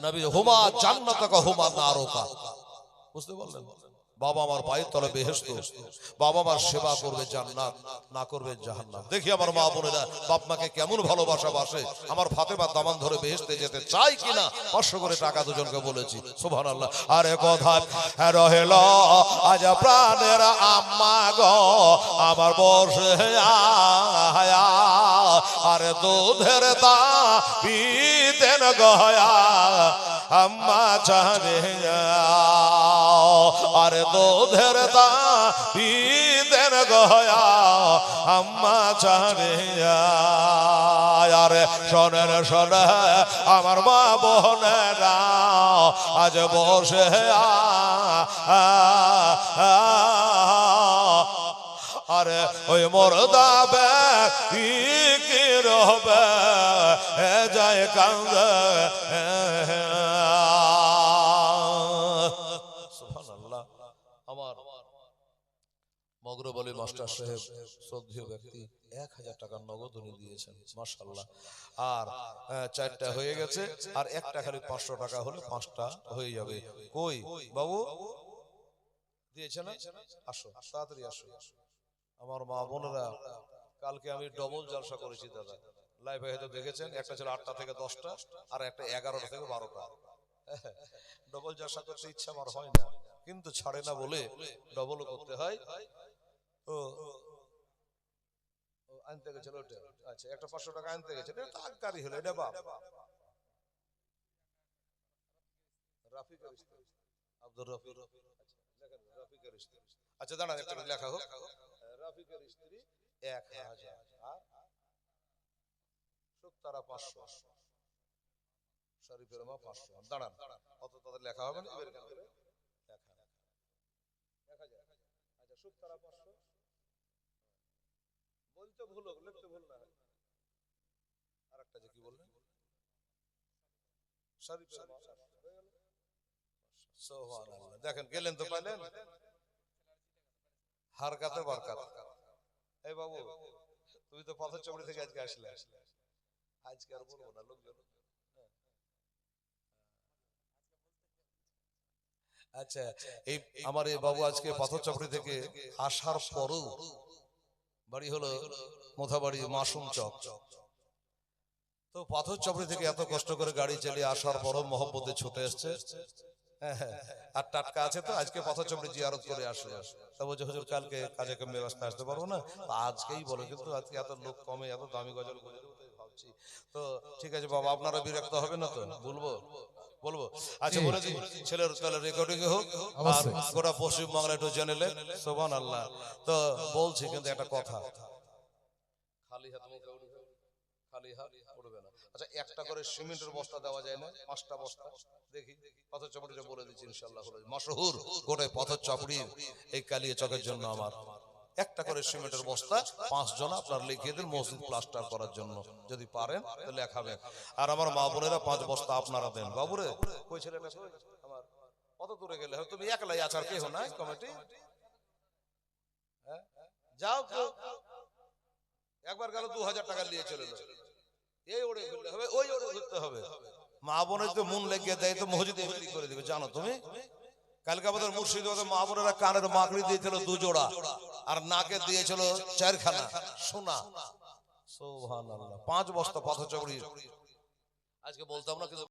[SPEAKER 1] নবী হুমা জান্নাতাকা হুমা নারুকা। বুঝতে পারলেন? বাবা আমার পায়ের তলে বেহেশত, বাবা আমার সেবা করবে জান্নাত, না করবে জাহান্নাম। দেখি আমার মা বোনেরা বাপ মাকে কেমন ভালোবাসা বাসে। আমার ফাতেমা দামান ধরে বেহেশতে যেতে চাই কিনা 500 করে টাকা দুজনকে বলেছি। সুবহানাল্লাহ। আরে কথা রহেল আজ প্রাণের আম্মা গো আমার বসে আয়া, আরে দুধের দাবি দেন গয়া আম্মা চাহে, আরে দুধের দাবি দেন গয়া আম্মা চাহে। আরে শোনেন শোনে আমার মা বোনেরা আজ বসে আরে ওই মরদাবে কি রবে যায় কান্দে। সুবহানাল্লাহ। আমার মগরব আলী মাস্টার সাহেব শ্রদ্ধেয় ব্যক্তি 1000 টাকা নগদ উনি দিয়েছেন, মাশাআল্লাহ। আর 4টা হয়ে গেছে, আর একটা খালি 500 টাকা হলে 5টা হয়ে যাবে। কই বাবু দিয়েছে না? আসো তাড়াতাড়ি আসো। আমার মা বোনেরা, কালকে আমি ডবল জলসা করেছি দাদা, লাইভে হয়তো দেখেছেন। একটা ছিল 8টা থেকে 10টা, আর একটা 11টা থেকে 12টা। ডবল জলসা করতে ইচ্ছা আমার হয় না, কিন্তু ছাড়ে না বলে ডবলও করতে হয়। তো আনতে গেছিল ওটা, আচ্ছা একটা 500 টাকা আনতে গেছে, এটা তাকদারি হলো, এটা বাপ রাফিকের স্ত্রী, আব্দুর রফিক। রাফিকের স্ত্রী, আচ্ছা দাঁড়ান একটা লেখা হোক, রাফিকের স্ত্রী 1000, আর সুক্তারা 500, শরীফের মা 500। দাঁড়ান, অত তাদের লেখা হবে না, এবার এখান থেকে লেখা যায়। আচ্ছা সুক্তারা 500 বলতে ভুল হোক, লিখতে ভুল না হয়। আরেকটা যে কি বললেন, শরীফের মা 500 হয়ে গেল। সুবহানাল্লাহ। দেখেন গেলেন তো পাইলেন, হারকাতে বারকাত। এই বাবু তুমি তো পথের চবড়ি থেকে আজকে আসলে, আজকে আর বলবো না লোকজন। আচ্ছা এই আমার এই বাবু আজকে পাথর চাপড়ি থেকে আসার পরও বাড়ি হলো মোথাবাড়ি মাসুম চক। তো পাথর চাপড়ি থেকে এত কষ্ট করে গাড়ি চালিয়ে আসার পরও মহব্বতে ছুটে এসছে। আর টাটকা আছে তো, আজকে পাথর চাপড়ি জিয়ারত করে আসলে। তা বলছে হুজুর কালকে কাজে কামে ব্যবস্থা আসতে পারবো না, আজকেই বলো। কিন্তু আজকে এত লোক কমে, এত দামি গজল বলে দেবো তাই ভাবছি। তো ঠিক আছে বাবা, আপনারা বিরক্ত হবে না তো? বলবো বলবো আচ্ছা বলে দিই, ছেলের তাহলে রেকর্ডিং হোক, আর গোটা পশ্চিমবাংলা একটু জেনেলে। সুবহানাল্লাহ। তো বলছি, কিন্তু একটা কথা, খালি হাত খালি হাত উঠবে না। আচ্ছা একটা করে সিমেন্টের বস্তা দেওয়া যায় না? 5টা বস্তা দেখি, পাথর চাপড়িটা বলে দিচ্ছি ইনশাআল্লাহ হলো মাশহুর গোটায় পাথর চাপড়ির এই কালিয়া চকের জন্য আমার একটা করে সিমেন্টের বস্তা 5 জন আপনার লিখিয়ে দেন মসজিদ প্লাস্টার করার জন্য, যদি পারেন তাহলে লেখাবেন। আর আমার মা বোনেরা 5 বস্তা আপনারা দেন। বাবুরে কই ছেলেটা কই আমার, কত দূরে গেলে? তুমি একলাই আছার কেহ নাই কমিটি? হ্যাঁ যাও তো, একবার গেল 2000 টাকা নিয়ে চলে এলো। এই ওড়ে ঘুরতে হবে, ওই ওড়ে ঘুরতে হবে। মা বোনের তো মন লেগে দেয় তো মসজিদে বিক্রি করে দিবে। জানো তুমি কালকে আমাদের মুর্শিদাবাদে মা বোনেরা কানের মাকড়ি দিয়েছিল 2 জোড়া, আর নাকে দিয়েছিল 4খানা সোনা। সুবহানাল্লাহ। 5 বস্তা পাথর চাপড়ি আজকে বলতাম না, কিন্তু